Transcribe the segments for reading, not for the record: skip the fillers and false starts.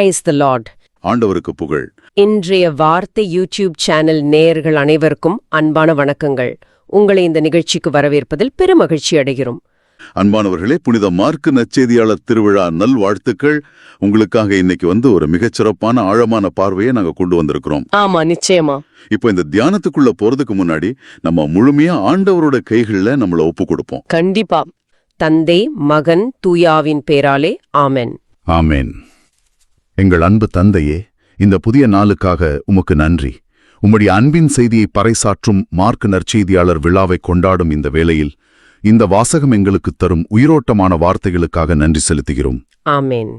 Praise the Lord. ஆண்டவருக்கு புகழ். இன்றைய வார்த்தை யூடியூப் சேனல் நேயர்கள் அனைவருக்கும் அன்பான வணக்கங்கள். உங்களை இந்த நிகழ்ச்சிக்கு வரவேற்பதில் பெருமகிழ்ச்சி அடைகிறோம். அன்பானவர்களே, புனித மார்க்கு நற்செய்தியாளர் திருவிழா நல்வாழ்த்துக்கள். உங்களுக்காக இன்னைக்கு ஒரு மிகச்சிறப்பான ஆழமான பார்வையை நாங்க கொண்டு வந்திருக்கிறோம். ஆமா, நிச்சயமா. இப்போ இந்த தியானத்துக்குள்ள போறதுக்கு முன்னாடி நம்ம முழுமையா ஆண்டவரோட கைகள்ல நம்மள ஒப்பு கொடுப்போம். கண்டிப்பா. தந்தை, மகன், தூயாவின் பேராலே ஆமென். ஆமென். எங்கள் அன்பு தந்தையே, இந்த புதிய நாளுக்காக உமக்கு நன்றி. உம்முடைய அன்பின் செய்தியை பறைசாற்றும் மார்க்கு நற்செய்தியாளர் விழாவை கொண்டாடும் இந்த வேளையில் இந்த வாசகம் எங்களுக்கு தரும் உயிரோட்டமான வார்த்தைகளுக்காக நன்றி செலுத்துகிறோம். ஆமென்.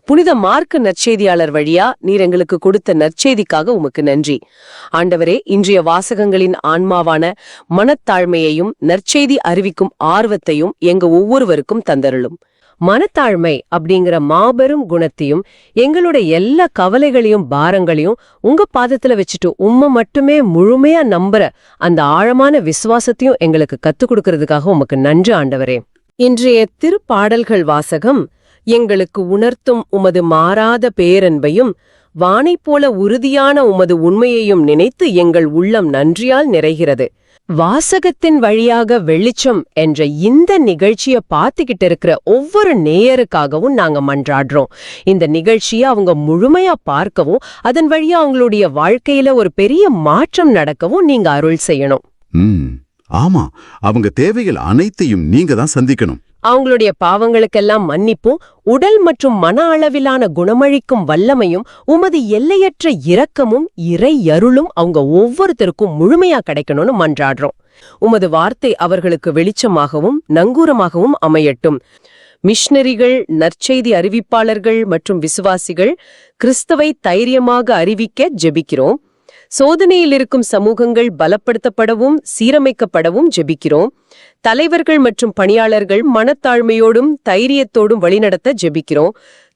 புனித மார்க்கு நற்செய்தியாளர் வழியா நீர் எங்களுக்கு கொடுத்த நற்செய்திக்காக உமக்கு நன்றி. ஆண்டவரே, இன்றைய வாசகங்களின் ஆன்மாவான மனத்தாழ்மையையும் நற்செய்தி அறிவிக்கும் ஆர்வத்தையும் எங்க ஒவ்வொருவருக்கும் தந்தருளும். மனத்தாழ்மை அப்படிங்கிற மாபெரும் குணத்தையும் எங்களுடைய எல்லா கவலைகளையும் பாரங்களையும் உங்க பாதத்துல வச்சுட்டு உம்மை மட்டுமே முழுமையா நம்புற அந்த ஆழமான விசுவாசத்தையும் எங்களுக்கு கத்துக் கொடுக்கறதுக்காக உமக்கு நன்றி ஆண்டவரே. இன்றைய திருப்பாடல்கள் வாசகம் எங்களுக்கு உணர்த்தும் உமது மாறாத பேரன்பையும் வானை போல உறுதியான உமது உண்மையையும் நினைத்து எங்கள் உள்ளம் நன்றியால் நிறைகிறது. வாசகத்தின் வழியாக வெளிச்சம் என்ற இந்த நிகழ்ச்சியை பார்த்துக்கிட்டு இருக்கிற ஒவ்வொரு நேயருக்காகவும் நாங்க மன்றாடுறோம். இந்த நிகழ்ச்சியை அவங்க முழுமையா பார்க்கவும் அதன் வழியா அவங்களுடைய வாழ்க்கையில ஒரு பெரிய மாற்றம் நடக்கவும் நீங்க அருள் செய்யணும். ஆமா, அவங்க தேவைகள் அனைத்தையும் நீங்க தான் சந்திக்கணும். அவங்களுடைய பாவங்களுக்கெல்லாம் மன்னிப்பும் உடல் மற்றும் மன அளவிலான குணமளிக்கும் வல்லமையும் உமது எல்லையற்ற இரக்கமும் இறை அருளும் அவங்க ஒவ்வொருத்தருக்கும் முழுமையா கிடைக்கணும்னு மன்றாடுறோம். உமது வார்த்தை அவர்களுக்கு வெளிச்சமாகவும் நங்கூரமாகவும் அமையட்டும். மிஷனரிகள், நற்செய்தி அறிவிப்பாளர்கள் மற்றும் விசுவாசிகள் கிறிஸ்துவை தைரியமாக அறிவிக்க ஜெபிக்கிறோம். சோதனையில் இருக்கும் சமூகங்கள் பலப்படுத்தப்படவும் சீரமைக்கப்படவும் ஜெபிக்கிறோம். தலைவர்கள் மற்றும் பணியாளர்கள் மனத்தாழ்மையோடும் தைரியத்தோடும் வழிநடத்த ஜெபிக்கிறோம்.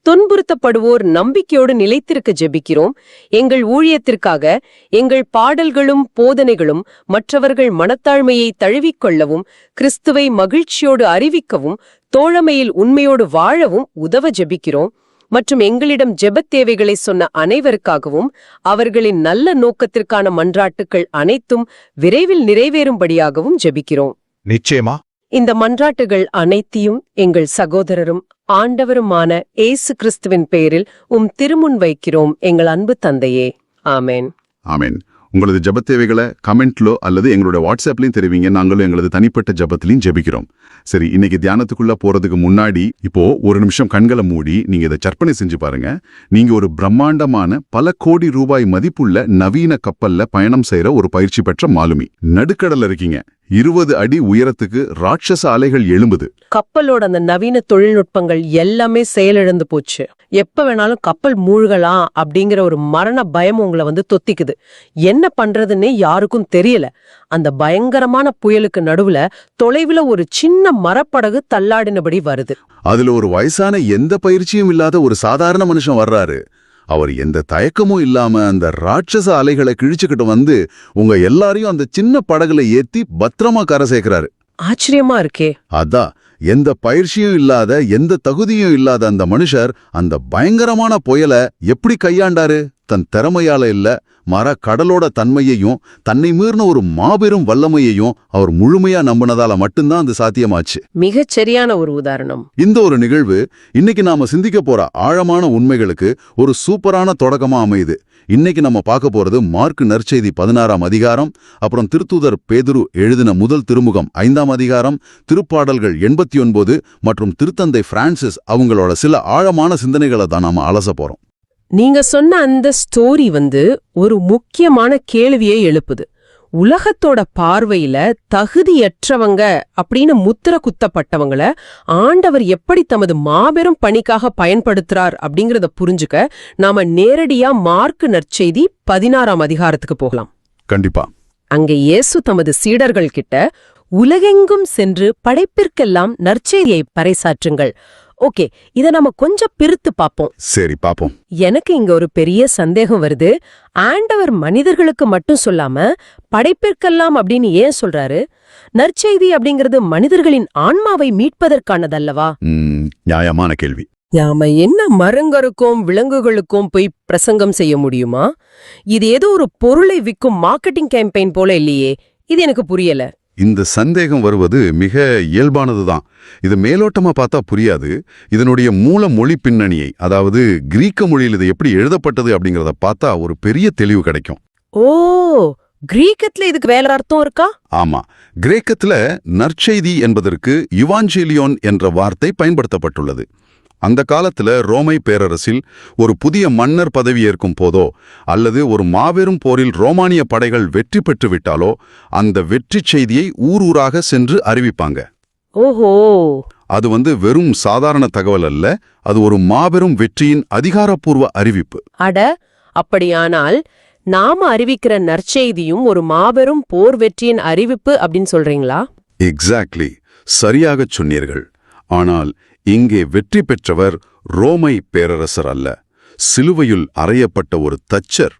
துன்புறுத்தப்படுவோர் நம்பிக்கையோடு நிலைத்திருக்க ஜெபிக்கிறோம். எங்கள் ஊழியத்திற்காக எங்கள் பாடல்களும் போதனைகளும் மற்றவர்கள் மனத்தாழ்மையை தழுவிக்கொள்ளவும் கிறிஸ்துவை மகிழ்ச்சியோடு அறிவிக்கவும் தோழமையில் உண்மையோடு வாழவும் உதவ ஜெபிக்கிறோம். மற்றும் எங்களிடம் ஜெபத் தேவைகளை சொன்ன அனைவருக்காகவும் அவர்களின் நல்ல நோக்கத்திற்கான மன்றாட்டுக்கள் அனைத்தும் விரைவில் நிறைவேறும்படியாகவும் ஜெபிக்கிறோம். நிச்சயமா. இந்த மன்றாட்டுகள் அனைத்தையும் எங்கள் சகோதரரும் ஆண்டவருமான ஏசு கிறிஸ்துவின் பெயரில் திருமுன் வைக்கிறோம், எங்கள் அன்பு தந்தையே. ஆமென். ஆமென். உங்களது ஜெபத் தேவைகளை கமெண்ட்லோ அல்லது எங்களோட வாட்ஸ்அப்லையும் தெரிவிங்க. நாங்களும் எங்களது தனிப்பட்ட ஜெபத்திலையும் ஜெபிக்கிறோம். சரி, இன்னைக்கு தியானத்துக்குள்ள போறதுக்கு முன்னாடி இப்போ ஒரு நிமிஷம் கண்களை மூடி நீங்க இதை கற்பனை செஞ்சு பாருங்க. நீங்க ஒரு பிரம்மாண்டமான பல கோடி ரூபாய் மதிப்புள்ள நவீன கப்பல்ல பயணம் செய்யற ஒரு பயிற்சி பெற்ற மாலுமி. நடுக்கடல்ல இருக்கீங்க. 20 அடி உயரத்துக்கு ராட்சச அலைகள் எழும்புது. கப்பலோட அந்த நவீன தொழில்நுட்பங்கள் எல்லாமே செயலிழந்து போச்சு. எப்ப வேணாலும் கப்பல் மூழ்கலாம் அப்படிங்கிற ஒரு மரண பயம் உங்களை தொத்திக்குது. என்ன பண்றதுன்னே யாருக்கும் தெரியல. அந்த பயங்கரமான புயலுக்கு நடுவுல தொலைவுல ஒரு சின்ன மரப்படகு தள்ளாடினபடி வருது. அதுல ஒரு வயசான எந்த பயிற்சியும் இல்லாத ஒரு சாதாரண மனுஷன் வர்றாரு. அவர் எந்த தயக்கமும் இல்லாம அந்த ராட்சச அலைகளை கிழிச்சுக்கிட்டு உங்க எல்லாரையும் அந்த சின்ன படகுல ஏத்தி பத்திரமா கரை சேர்க்கிறாரு. ஆச்சரியமா இருக்கே. அதான், எந்த பயிற்சியும் இல்லாத எந்த தகுதியும் இல்லாத அந்த மனுஷர் அந்த பயங்கரமான புயலை எப்படி கையாண்டாரு? தன் திறமையால இல்ல, மாறா கடலோட தன்மையையும் தன்னை மீறின ஒரு மாபெரும் வல்லமையையும் அவர் முழுமையா நம்பினதால மட்டும்தான் அது சாத்தியமாச்சு. மிகச் சரியான ஒரு உதாரணம். இந்த ஒரு நிகழ்வு இன்னைக்கு நாம சிந்திக்க போற ஆழமான உண்மைகளுக்கு ஒரு சூப்பரான தொடக்கமா அமையுது. இன்னைக்கு நம்ம பார்க்க போறது மார்க்கு நற்செய்தி 16ஆம் அதிகாரம், அப்புறம் திருத்தூதர் பேதுரு எழுதின முதல் திருமுகம் 5ஆம் அதிகாரம், திருப்பாடல்கள் 89 மற்றும் திருத்தந்தை பிரான்சிஸ் அவங்களோட சில ஆழமான சிந்தனைகளை தான் நாம அலச போறோம். நீங்க சொன்ன அந்த ஸ்டோரி ஒரு முக்கியமான கேள்வியை எழுப்புது. உலகத்தோட பார்வையில தகுதியற்றவங்க அப்படின்னு முத்திர குத்தப்பட்டவங்கள ஆண்டவர் எப்படி தமது மாபெரும் பணிக்காக பயன்படுத்துறார் அப்படிங்கறத புரிஞ்சுக்க நாம நேரடியா மார்க்கு நற்செய்தி 16ஆம் அதிகாரத்துக்கு போகலாம். கண்டிப்பா. அங்கே இயேசு தமது சீடர்கள் கிட்ட உலகெங்கும் சென்று படைப்பிற்கெல்லாம் நற்செய்தியை பறைசாற்றுங்கள். ஓகே, இத நம்ம கொஞ்சம் பிரித்து பாப்போம். சரி, பாப்போம். எனக்கு இங்க ஒரு பெரிய சந்தேகம் வருது. ஆண்டவர் மனிதர்களுக்கு மட்டும் சொல்லாம படைப்பிற்கெல்லாம் அப்படின்னு ஏன் சொல்றாரு? நற்செய்தி அப்படிங்கிறது மனிதர்களின் ஆன்மாவை மீட்பதற்கானதல்லவா? நியாயமான கேள்வி. நாம என்ன மரங்கருக்கும் விலங்குகளுக்கும் போய் பிரசங்கம் செய்ய முடியுமா? இது ஏதோ ஒரு பொருளை விற்கும் மார்க்கெட்டிங் கேம்பெயின் போல இல்லையே. இது எனக்கு புரியல. இந்த சந்தேகம் வருவது மிக இயல்பானதுதான். இது மேலோட்டமா பார்த்தா புரியாது. இதனுடைய மூல மொழி பின்னணியை, அதாவது கிரீக்க மொழியில் இது எப்படி எழுதப்பட்டது அப்படிங்கறத பார்த்தா ஒரு பெரிய தெளிவு கிடைக்கும். ஓ, கிரீக்கத்துல இதுக்கு வேற அர்த்தம் இருக்கா? ஆமா, கிரேக்கத்துல நற்செய்தி என்பதற்கு யுவாஞ்சேலியோன் என்ற வார்த்தை பயன்படுத்தப்பட்டுள்ளது. அந்த காலத்துல ரோமை பேரரசில் ஒரு புதிய மன்னர் பதவியேற்கும் போதோ அல்லது ஒரு மாபெரும் போரில் ரோமானிய படைகள் வெற்றி பெற்று விட்டாலோ அந்த வெற்றி செய்தியை ஊரூராக சென்று அறிவிப்பாங்க. ஓஹோ, அது வெறும் சாதாரண தகவல் அல்ல, அது ஒரு மாபெரும் வெற்றியின் அதிகாரப்பூர்வ அறிவிப்பு. அட, அப்படியானால் நாம அறிவிக்கிற நற்செய்தியும் ஒரு மாபெரும் போர் வெற்றியின் அறிவிப்பு அப்படின்னு சொல்றீங்களா? எக்ஸாக்ட்லி, சரியாகச் சொன்னீர்கள். ஆனால் இங்கே வெற்றி பெற்றவர் ரோமை பேரரசர் அல்ல, சிலுவையில் அறையப்பட்ட ஒரு தச்சர்.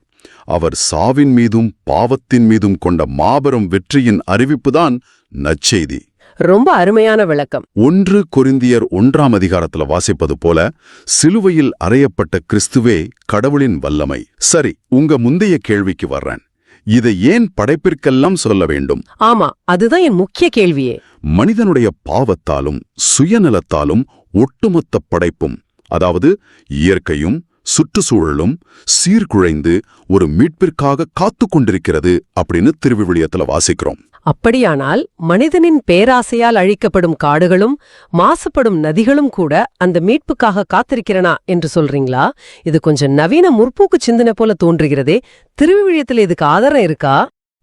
அவர் சாவின் மீதும் பாவத்தின் மீதும் கொண்ட மாபெரும் வெற்றியின் அறிவிப்புதான் நற்செய்தி. ரொம்ப அருமையான விளக்கம். 1 கொரிந்தியர் 1ஆம் அதிகாரத்துல வாசிப்பது போல சிலுவையில் அறையப்பட்ட கிறிஸ்துவே கடவுளின் வல்லமை. சரி, உங்க முந்தைய கேள்விக்கு வர்றேன். இதை ஏன் படைப்பிற்கெல்லாம் சொல்ல வேண்டும்? ஆமா, அதுதான் என் முக்கிய கேள்வியே. மனிதனுடைய பாவத்தாலும் சுயநலத்தாலும் ஒட்டுமொத்த படைப்பும், அதாவது இயற்கையும் சுற்றுச்சூழலும் சீர்குழைந்து ஒரு மீட்பிற்காக காத்து கொண்டிருக்கிறது அப்படின்னு திருவிவிலியத்துல வாசிக்கிறோம். அப்படியானால் மனிதனின் பேராசையால் அழிக்கப்படும் காடுகளும் மாசுபடும் நதிகளும் கூட அந்த மீட்புக்காக காத்திருக்கிறனா என்று சொல்றீங்களா? இது கொஞ்சம் நவீன முற்போக்கு சிந்தனை போல தோன்றுகிறதே. திருவிவிலியத்துல இதுக்கு ஆதாரம் இருக்கா?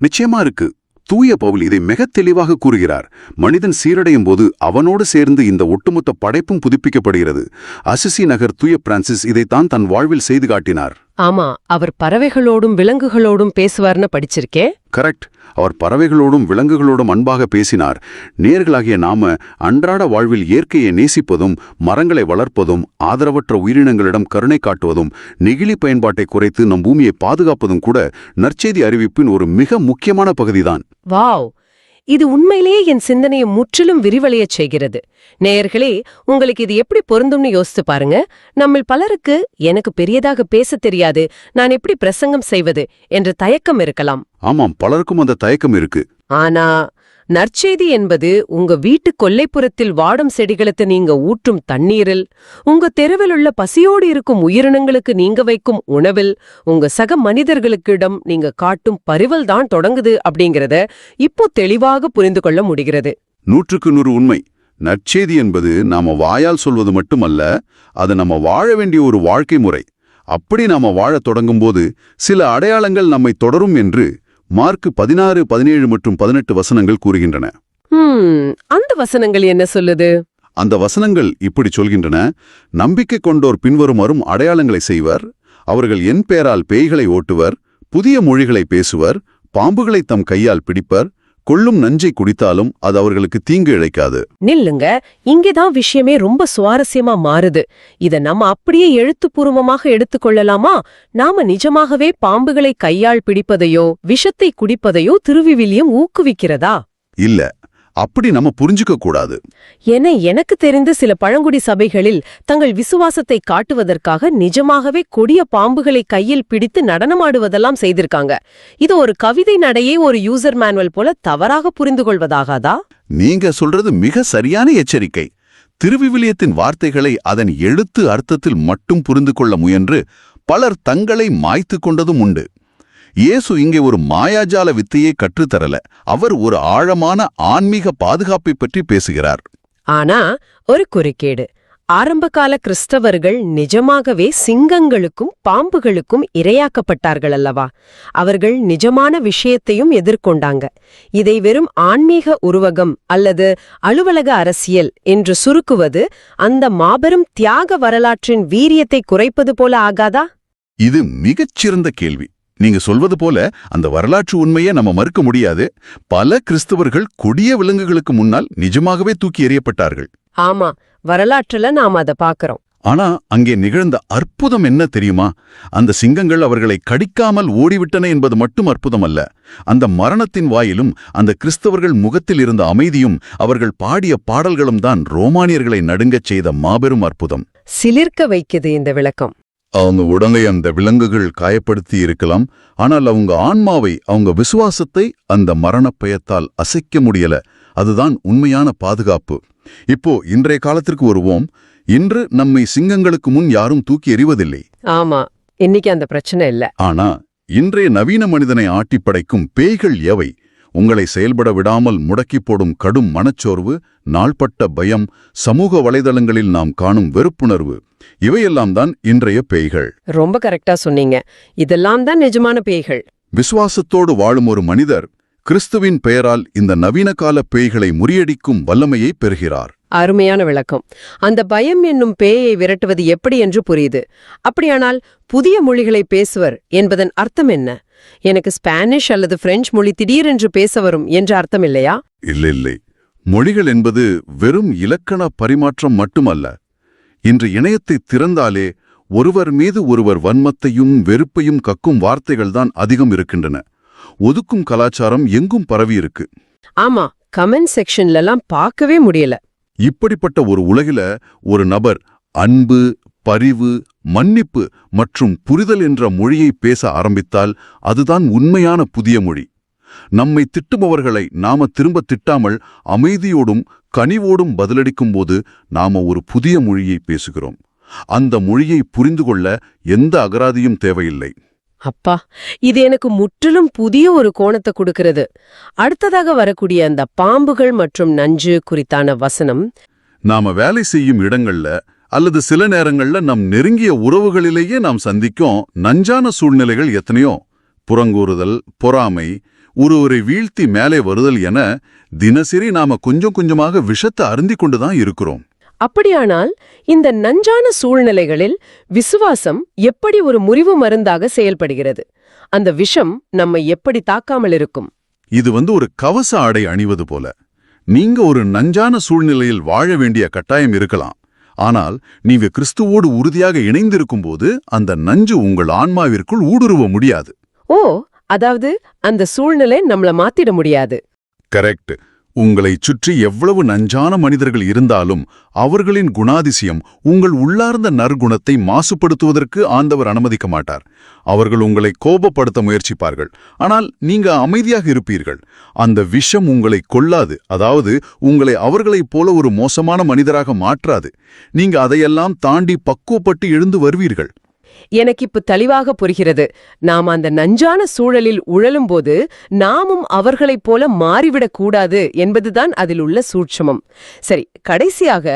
நிச்சயமா இருக்கு. தூய பவுல் இதை மிக தெளிவாக கூறுகிறார். மனிதன் சீரடையும் போது அவனோடு சேர்ந்து இந்த ஒட்டுமொத்த படைப்பும் புதுப்பிக்கப்படுகிறது. அசிசி நகர் தூய பிரான்சிஸ் இதைத்தான் தன் வாழ்வில் செய்து காட்டினார். ஆமா, அவர் பறவைகளோடும் விலங்குகளோடும் பேசுவார்னு படிச்சிருக்கேன். கரெக்ட். அவர் பறவைகளோடும் விலங்குகளோடும் அன்பாக பேசினார். நேர்களாகிய நாம அன்றாட வாழ்வில் இயற்கையை நேசிப்பதும் மரங்களை வளர்ப்பதும் ஆதரவற்ற உயிரினங்களிடம் கருணை காட்டுவதும் நெகிழி பயன்பாட்டை குறைத்து நம் பூமியை பாதுகாப்பதும் கூட நற்செய்தி அறிவிப்பின் ஒரு மிக முக்கியமான பகுதிதான். வாவ், இது உண்மையிலேயே என் சிந்தனையை முற்றிலும் விரிவடையச் செய்கிறது. நேயர்களே, உங்களுக்கு இது எப்படி பொருந்தும்னு யோசித்து பாருங்க. நம்மில் பலருக்கு எனக்கு பெரியதாக பேசத் தெரியாது, நான் எப்படி பிரசங்கம் செய்வது என்ற தயக்கம் இருக்கலாம். ஆமாம், பலருக்கும் அந்த தயக்கம் இருக்கு. ஆனா நற்செய்தி என்பது உங்க வீட்டு கொல்லைப்புறத்தில் வாடும் செடிகளுக்கு நீங்க ஊற்றும் தண்ணீரில், உங்க தெருவில் உள்ள பசியோடு இருக்கும் உயிரினங்களுக்கு நீங்க வைக்கும் உணவில், உங்க சக மனிதர்களுக்கிடம் நீங்க காட்டும் பரிவல் தான் தொடங்குது அப்படிங்கறத இப்போ தெளிவாக புரிந்து கொள்ள முடிகிறது. 100க்கு 100 உண்மை. நற்செய்தி என்பது நாம வாயால் சொல்வது மட்டுமல்ல, அது நம்ம வாழ வேண்டிய ஒரு வாழ்க்கை முறை. அப்படி நாம வாழத் தொடங்கும்போது சில அடையாளங்கள் நம்மை தொடரும் என்று மார்க் 16, 17 மற்றும் 18 வசனங்கள் கூறுகின்றன. அந்த வசனங்கள் என்ன சொல்லுது? அந்த வசனங்கள் இப்படி சொல்கின்றன. நம்பிக்கை கொண்டோர் பின்வருமாறும் அடையாளங்களை செய்வர். அவர்கள் என் பெயரால் பேய்களை ஓட்டுவர், புதிய மொழிகளை பேசுவர், பாம்புகளை தம் கையால் பிடிப்பர், கொள்ளும் நஞ்சை குடித்தாலும் அது அவர்களுக்கு தீங்கு இழைக்காது. நில்லுங்க, இங்கேதான் விஷயமே ரொம்ப சுவாரஸ்யமா மாறுது. இத நம்ம அப்படியே எழுத்துப்பூர்வமாக எடுத்துக்கொள்ளலாமா? நாம நிஜமாகவே பாம்புகளை கையால் பிடிப்பதையோ விஷத்தை குடிப்பதையோ திருவிவிலியம் ஊக்குவிக்கிறதா? இல்ல, அப்படி நம்ம புரிஞ்சுக்க கூடாது. எனக்கு தெரிந்து சில பழங்குடி சபைகளில் தங்கள் விசுவாசத்தை காட்டுவதற்காக நிஜமாகவே கொடிய பாம்புகளை கையில் பிடித்து நடனமாடுவதெல்லாம் செய்திருக்காங்க. இது ஒரு கவிதை நடையை ஒரு யூசர் மேனுவல் போல தவறாக புரிந்து கொள்வதாகாதா? நீங்க சொல்றது மிக சரியான எச்சரிக்கை. திருவிவிலியத்தின் வார்த்தைகளை அதன் எழுத்து அர்த்தத்தில் மட்டும் புரிந்து கொள்ள முயன்று பலர் தங்களை மாய்த்து கொண்டதும் உண்டு. இயேசு இங்கே ஒரு மாயாஜால வித்தையை கற்றுத்தரல. அவர் ஒரு ஆழமான ஆன்மீக பாதுகாப்பை பற்றி பேசுகிறார். ஆனா ஒரு குறுக்கீடு. ஆரம்பகால கிறிஸ்தவர்கள் நிஜமாகவே சிங்கங்களுக்கும் பாம்புகளுக்கும் இரையாக்கப்பட்டார்கள் அல்லவா? அவர்கள் நிஜமான விஷயத்தையும் எதிர்கொண்டாங்க. இதை வெறும் ஆன்மீக உருவகம் அல்லது அலுவலக அரசியல் என்று சுருக்குவது அந்த மாபெரும் தியாக வரலாற்றின் வீரியத்தை குறைப்பது போல ஆகாதா? இது மிகச்சிறந்த கேள்வி. நீங்க சொல்வது போல அந்த வரலாற்று உண்மையை நம்ம மறுக்க முடியாது. பல கிறிஸ்தவர்கள் கொடிய விலங்குகளுக்கு முன்னால் நிஜமாகவே தூக்கி எறியப்பட்டார்கள். ஆமா, வரலாற்றுல நாம அதை பாக்குறோம். ஆனா அங்கே நிகழ்ந்த அற்புதம் என்ன தெரியுமா? அந்த சிங்கங்கள் அவர்களை கடிக்காமல் ஓடிவிட்டன என்பது மட்டும் அற்புதம் அல்ல. அந்த மரணத்தின் வாயிலும் அந்த கிறிஸ்தவர்கள் முகத்தில் இருந்த அமைதியும் அவர்கள் பாடிய பாடல்களும் தான் ரோமானியர்களை நடுங்கச் செய்த மாபெரும் அற்புதம். சிலிர்க்க வைக்குது இந்த விளக்கம். அவங்க உடலை அந்த விலங்குகள் காயப்படுத்தி இருக்கலாம், ஆனால் அவங்க ஆன்மாவை, அவங்க விசுவாசத்தை அந்த மரணப் பயத்தால் அசைக்க முடியல. அதுதான் உண்மையான பாதுகாப்பு. இப்போ இன்றைய காலத்திற்கு வருவோம். இன்று நம்மை சிங்கங்களுக்கு முன் யாரும் தூக்கி எறிவதில்லை. ஆமா, இன்னைக்கு அந்த பிரச்சனை இல்ல. ஆனா இன்றைய நவீன மனிதனை ஆட்டிப்படைக்கும் பேய்கள் எவை? உங்களை செயல்பட விடாமல் முடக்கி போடும் கடும் மனச்சோர்வு, நாள்பட்ட பயம், சமூக வலைதளங்களில் நாம் காணும் வெறுப்புணர்வு, இவையெல்லாம் தான் இன்றைய பேய்கள். ரொம்ப கரெக்டா சொன்னீங்க. இதெல்லாம் தான் நிஜமான பேய்கள். விசுவாசத்தோடு வாழும் ஒரு மனிதர் கிறிஸ்துவின் பெயரால் இந்த நவீன கால பேய்களை முறியடிக்கும் வல்லமையை பெறுகிறார். அருமையான விளக்கம். அந்த பயம் என்னும் பேயை விரட்டுவது எப்படி என்று புரியுது. அப்படியானால் புதிய மொழிகளை பேசுவர் என்பதன் அர்த்தம் என்ன? எனக்கு ஸ்பானிஷ் அல்லது பிரெஞ்சு மொழி திடீரென்று பேச வரும் என்ற அர்த்தம் இல்லையா? இல்லை. மொழிகள் என்பது வெறும் இலக்கண பரிமாற்றம் மட்டுமல்ல. இன்று இணையத்தை திறந்தாலே ஒருவர் மீது ஒருவர் வன்மத்தையும் வெறுப்பையும் கக்கும் வார்த்தைகள்தான் அதிகம் இருக்கின்றன. ஒதுக்கும் கலாச்சாரம் எங்கும் பரவியிருக்கு. ஆமா, கமெண்ட் செக்ஷன்லலாம் பார்க்கவே முடியல. இப்படிப்பட்ட ஒரு உலகில ஒரு நபர் அன்பு, பரிவு, மன்னிப்பு மற்றும் புரிதல் என்ற மொழியை பேச ஆரம்பித்தால் அதுதான் உண்மையான புதிய மொழி. நம்மை திட்டுபவர்களை நாம திரும்ப திட்டாமல் அமைதியோடும் கனிவோடும் பதிலளிக்கும்போது நாம ஒரு புதிய மொழியை பேசுகிறோம். அந்த மொழியை புரிந்து கொள்ள எந்த அகராதியும் தேவையில்லை. அப்பா, இது எனக்கு முற்றிலும் புதிய ஒரு கோணத்தை கொடுக்கிறது. அடுத்ததாக வரக்கூடிய அந்த பாம்புகள் மற்றும் நஞ்சு குறித்தான வசனம், நாம வேலை செய்யும் இடங்கள்ல அல்லது சில நேரங்கள்ல நம் நெருங்கிய உறவுகளிலேயே நாம் சந்திக்கும் நஞ்சான சூழ்நிலைகள் எத்தனையோ. புறங்கூறுதல், பொறாமை, ஒருவரை வீழ்த்தி மேலே வருதல் என தினசரி நாம கொஞ்சம் கொஞ்சமாக விஷத்தை அருந்திக் கொண்டுதான் இருக்கிறோம். அப்படியானால் இந்த நஞ்சான சூழ்நிலைகளில் விசுவாசம் எப்படி ஒரு முறிவு மருந்தாக செயல்படுகிறது? அந்த விஷம் நம்மை எப்படி தாக்காமல் இருக்கும்? இது ஒரு கவச ஆடை அணிவது போல. நீங்க ஒரு நஞ்சான சூழ்நிலையில் வாழ வேண்டிய கட்டாயம் இருக்கலாம். ஆனால் நீங்க கிறிஸ்துவோடு உறுதியாக இணைந்திருக்கும்போது அந்த நஞ்சு உங்கள் ஆன்மாவிற்குள் ஊடுருவ முடியாது. ஓ, அதாவது அந்த சூழ்நிலை நம்மள மாத்திட முடியாது. கரெக்ட். உங்களைச் சுற்றி எவ்வளவு நஞ்சான மனிதர்கள் இருந்தாலும் அவர்களின் குணாதிசயம் உங்கள் உள்ளார்ந்த நற்குணத்தை மாசுபடுத்துவதற்கு ஆண்டவர் அனுமதிக்க மாட்டார். அவர்கள் உங்களை கோபப்படுத்த முயற்சிப்பார்கள், ஆனால் நீங்க அமைதியாக இருப்பீர்கள். அந்த விஷம் உங்களை கொல்லாது, அதாவது உங்களை அவர்களைப் போல ஒரு மோசமான மனிதராக மாற்றாது. நீங்க அதையெல்லாம் தாண்டி பக்குவப்பட்டு எழுந்து வருவீர்கள். எனக்கு இப்ப தெளிவாக புரிகிறது. நாம் அந்த நஞ்சான சூழலில் உழலும்போது நாமும் அவர்களைப் போல மாறிவிடக் கூடாது என்பதுதான் அதில் உள்ள சூட்சமம். சரி, கடைசியாக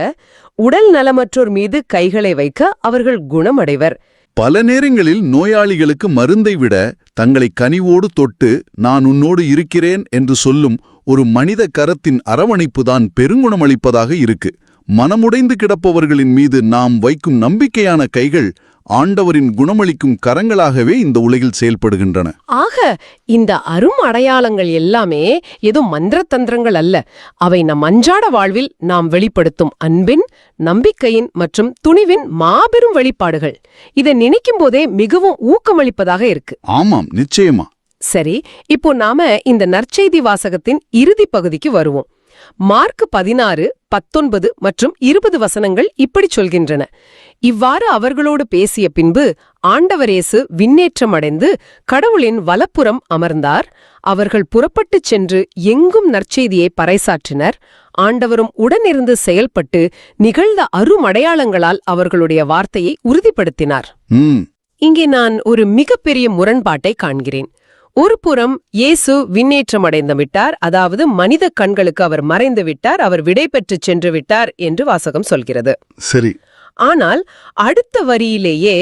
உடல் நலமற்றோர் மீது கைகளை வைக்க அவர்கள் குணமடைவர். பல நேரங்களில் நோயாளிகளுக்கு மருந்தை விட தங்களை கனிவோடு தொட்டு நான் உன்னோடு இருக்கிறேன் என்று சொல்லும் ஒரு மனித கரத்தின் அரவணைப்புதான் பெருங்குணமளிப்பதாக இருக்கு. மனமுடைந்து கிடப்பவர்களின் மீது நாம் வைக்கும் நம்பிக்கையான கைகள் ஆண்டவரின் குணமளிக்கும் கரங்களாகவே இந்த உலகில் செயல்படுகின்றன. ஆக இந்த அரும் அடையாளங்கள் எல்லாமே ஏதோ மந்திர தந்திரங்கள் அல்ல. அவை நம் அன்றாட வாழ்வில் நாம் வெளிப்படுத்தும் அன்பின், நம்பிக்கையின் மற்றும் துணிவின் மாபெரும் வெளிப்பாடுகள். இதை நினைக்கும் போதே மிகவும் ஊக்கமளிப்பதாக இருக்கு. ஆமாம், நிச்சயமா. சரி, இப்போ நாம இந்த நற்செய்தி வாசகத்தின் இறுதி பகுதிக்கு வருவோம். மார்க் 16, 19 மற்றும் 20 வசனங்கள் இப்படி சொல்கின்றன. இவ்வாறு அவர்களோடு பேசிய பின்பு ஆண்டவர் இயேசு விண்ணேற்றமடைந்து கடவுளின் வலப்புறம் அமர்ந்தார். அவர்கள் புறப்பட்டுச் சென்று எங்கும் நற்செய்தியை பறைசாற்றினர். ஆண்டவரும் உடனிருந்து செயல்பட்டு நிகழ்ந்த அருமடையாளங்களால் அவர்களுடைய வார்த்தையை உறுதிப்படுத்தினார். இங்கே நான் ஒரு மிகப்பெரிய முரண்பாட்டை காண்கிறேன். ஒரு புறம் இயேசு விண்ணேற்றமடைந்து விட்டார், அதாவது மனித கண்களுக்கு அவர் மறைந்து விட்டார், அவர் விடைபெற்று சென்று விட்டார் என்று வாசகம் சொல்கிறது. சரி. ஆனால் அடுத்த வரியிலேயே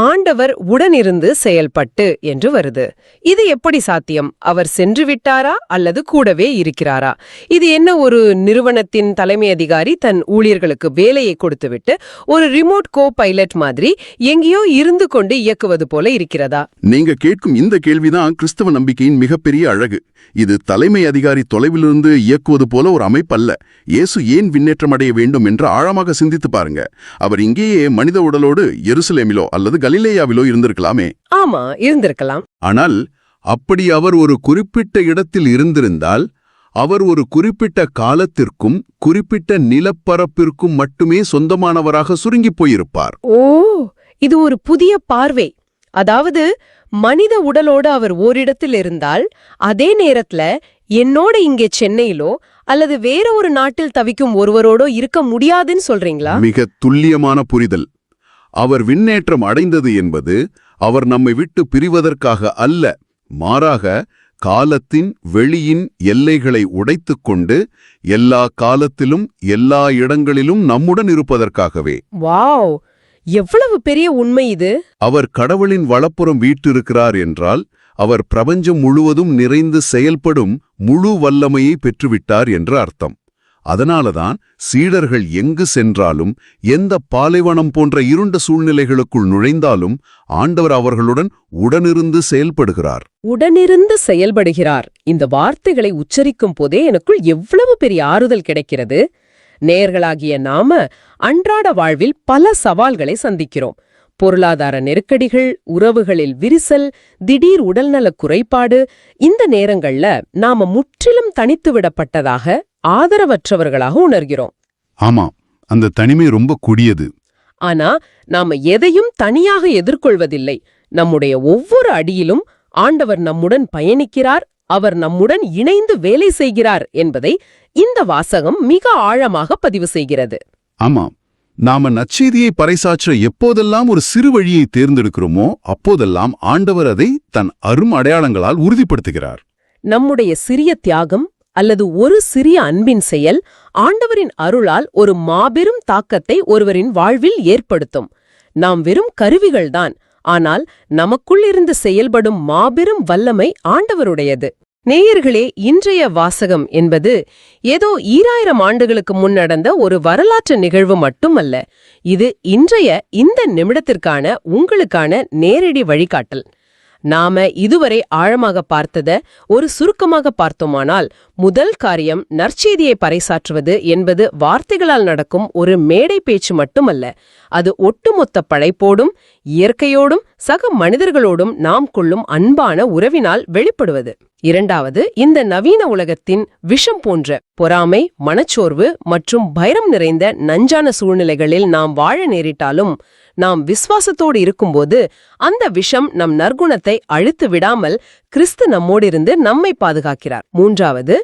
ஆண்டவர் உடனிருந்து செயல்பட்டு என்று வருது. இது எப்படி சாத்தியம்? அவர் சென்று விட்டாரா அல்லது கூடவே இருக்கிறாரா? இது என்ன, ஒரு நிறுவனத்தின் தலைமை அதிகாரி தன் ஊழியர்களுக்கு வேலையை கொடுத்துவிட்டு ஒரு ரிமோட் கோ பைலட் மாதிரி எங்கேயோ இருந்து கொண்டு இயக்குவது போல இருக்கிறதா? நீங்க கேட்கும் இந்த கேள்விதான் கிறிஸ்தவ நம்பிக்கையின் மிகப்பெரிய அழகு. இது தலைமை அதிகாரி தொலைவிலிருந்து இயக்குவது போல ஒரு அமைப்பல்ல. இயேசு ஏன் விண்ணேற்றமடைய வேண்டும் என்று ஆழமாக சிந்தித்து பாருங்க. அவர் இங்கேயே மனித உடலோடு எருசலேமிலோ அல்லது கலிலேயாவிலோ இருந்திருக்கலாமே. ஆமா, இருந்திருக்கலாம். ஆனால் அப்படி அவர் ஒரு குறிப்பிட்ட இடத்தில் இருந்திருந்தால் அவர் ஒரு குறிப்பிட்ட காலத்திற்கும் குறிப்பிட்ட நிலப்பரப்பிற்கும் மட்டுமே சொந்தமானவராக சுருங்கிப் போயிருப்பார். ஓ, இது ஒரு புதிய பார்வை. அதாவது மனித உடலோடு அவர் ஓரிடத்தில் இருந்தால் அதே நேரத்துல என்னோட இங்கே சென்னையிலோ அல்லது வேற ஒரு நாட்டில் தவிக்கும் ஒருவரோடோ இருக்க முடியாதுன்னு சொல்றீங்களா? மிக துல்லியமான புரிதல். அவர் விண்ணேற்றம் அடைந்தது என்பது அவர் நம்மை விட்டு பிரிவதற்காக அல்ல, மாறாக காலத்தின் வெளியின் எல்லைகளை உடைத்துக்கொண்டு எல்லா காலத்திலும் எல்லா இடங்களிலும் நம்முடன் இருப்பதற்காகவே. வாவ், எவ்வளவு பெரிய உண்மை இது! அவர் கடவுளின் வலப்புறம் வீற்றிருக்கிறார் என்றால் அவர் பிரபஞ்சம் முழுவதும் நிறைந்து செயல்படும் முழு வல்லமையை பெற்றுவிட்டார் என்று அர்த்தம். அதனாலதான் சீடர்கள் எங்கு சென்றாலும் எந்த பாலைவனம் போன்ற இருண்ட சூழ்நிலைகளுக்குள் நுழைந்தாலும் ஆண்டவர் அவர்களுடன் உடனிருந்து செயல்படுகிறார். உடனிருந்து செயல்படுகிறார். இந்த வார்த்தைகளை உச்சரிக்கும் போதே எனக்குள் எவ்வளவு பெரிய ஆறுதல் கிடைக்கிறது. நேயர்களாகிய நாம அன்றாட வாழ்வில் பல சவால்களை சந்திக்கிறோம். பொருளாதார நெருக்கடிகள், உறவுகளில் விரிசல், திடீர் உடல்நலக் குறைபாடு. இந்த நேரங்கள்ல நாம முற்றிலும் தனித்து விடப்பட்டதாக, ஆதரவற்றவர்களாக உணர்கிறோம். ஆமா, அந்த தனிமை ரொம்ப கொடியது. ஆனா நாம எதையும் தனியாக எதிர்கொள்வதில்லை. நம்முடைய ஒவ்வொரு அடியிலும் ஆண்டவர் நம்முடன் பயணிக்கிறார், அவர் நம்முடன் இணைந்து வேலை செய்கிறார் என்பதை இந்த வாசகம் மிக ஆழமாக பதிவு செய்கிறது. ஆமா, நாம நற்செய்தியை பறைசாற்ற எப்போதெல்லாம் ஒரு சிறு வழியை தேர்ந்தெடுக்கிறோமோ அப்போதெல்லாம் ஆண்டவர் அதை தன் அரும் அடையாளங்களால் உறுதிப்படுத்துகிறார். நம்முடைய சிறிய தியாகம் அல்லது ஒரு சிறிய அன்பின் செயல் ஆண்டவரின் அருளால் ஒரு மாபெரும் தாக்கத்தை ஒருவரின் வாழ்வில் ஏற்படுத்தும். நாம் வெறும் கருவிகள்தான், ஆனால் நமக்குள் இருந்து செயல்படும் மாபெரும் வல்லமை ஆண்டவருடையது. நேயர்களே, இன்றைய வாசகம் என்பது ஏதோ 2000 ஆண்டுகளுக்கு முன் நடந்த ஒரு வரலாற்று நிகழ்வு மட்டுமல்ல. இது இன்றைய இந்த நிமிடத்திற்கான உங்களுக்கான நேரடி வழிகாட்டல். நாம இதுவரை ஆழமாக பார்த்தத ஒரு சுருக்கமாக பார்த்தோமானால், முதல் காரியம் நற்செய்தியை பறைசாற்றுவது என்பது வார்த்தைகளால் நடக்கும் ஒரு மேடை பேச்சு மட்டுமல்ல. அது ஒட்டுமொத்த படைப்போடும் இயற்கையோடும் சக மனிதர்களோடும் நாம் கொள்ளும் அன்பான உறவினால் வெளிப்படுவது. இரண்டாவது, இந்த நவீன உலகத்தின் விஷம் போன்ற பொறாமை, மனச்சோர்வு மற்றும் பயம் நிறைந்த நஞ்சான சூழ்நிலைகளில் நாம் வாழ நேரிட்டாலும் நாம் விசுவாசத்தோடு இருக்கும்போது அந்த விஷம் நம் நற்குணத்தை அழித்து விடாமல் கிறிஸ்து நம்மோடிருந்து நம்மை பாதுகாக்கிறார். மூன்றாவது,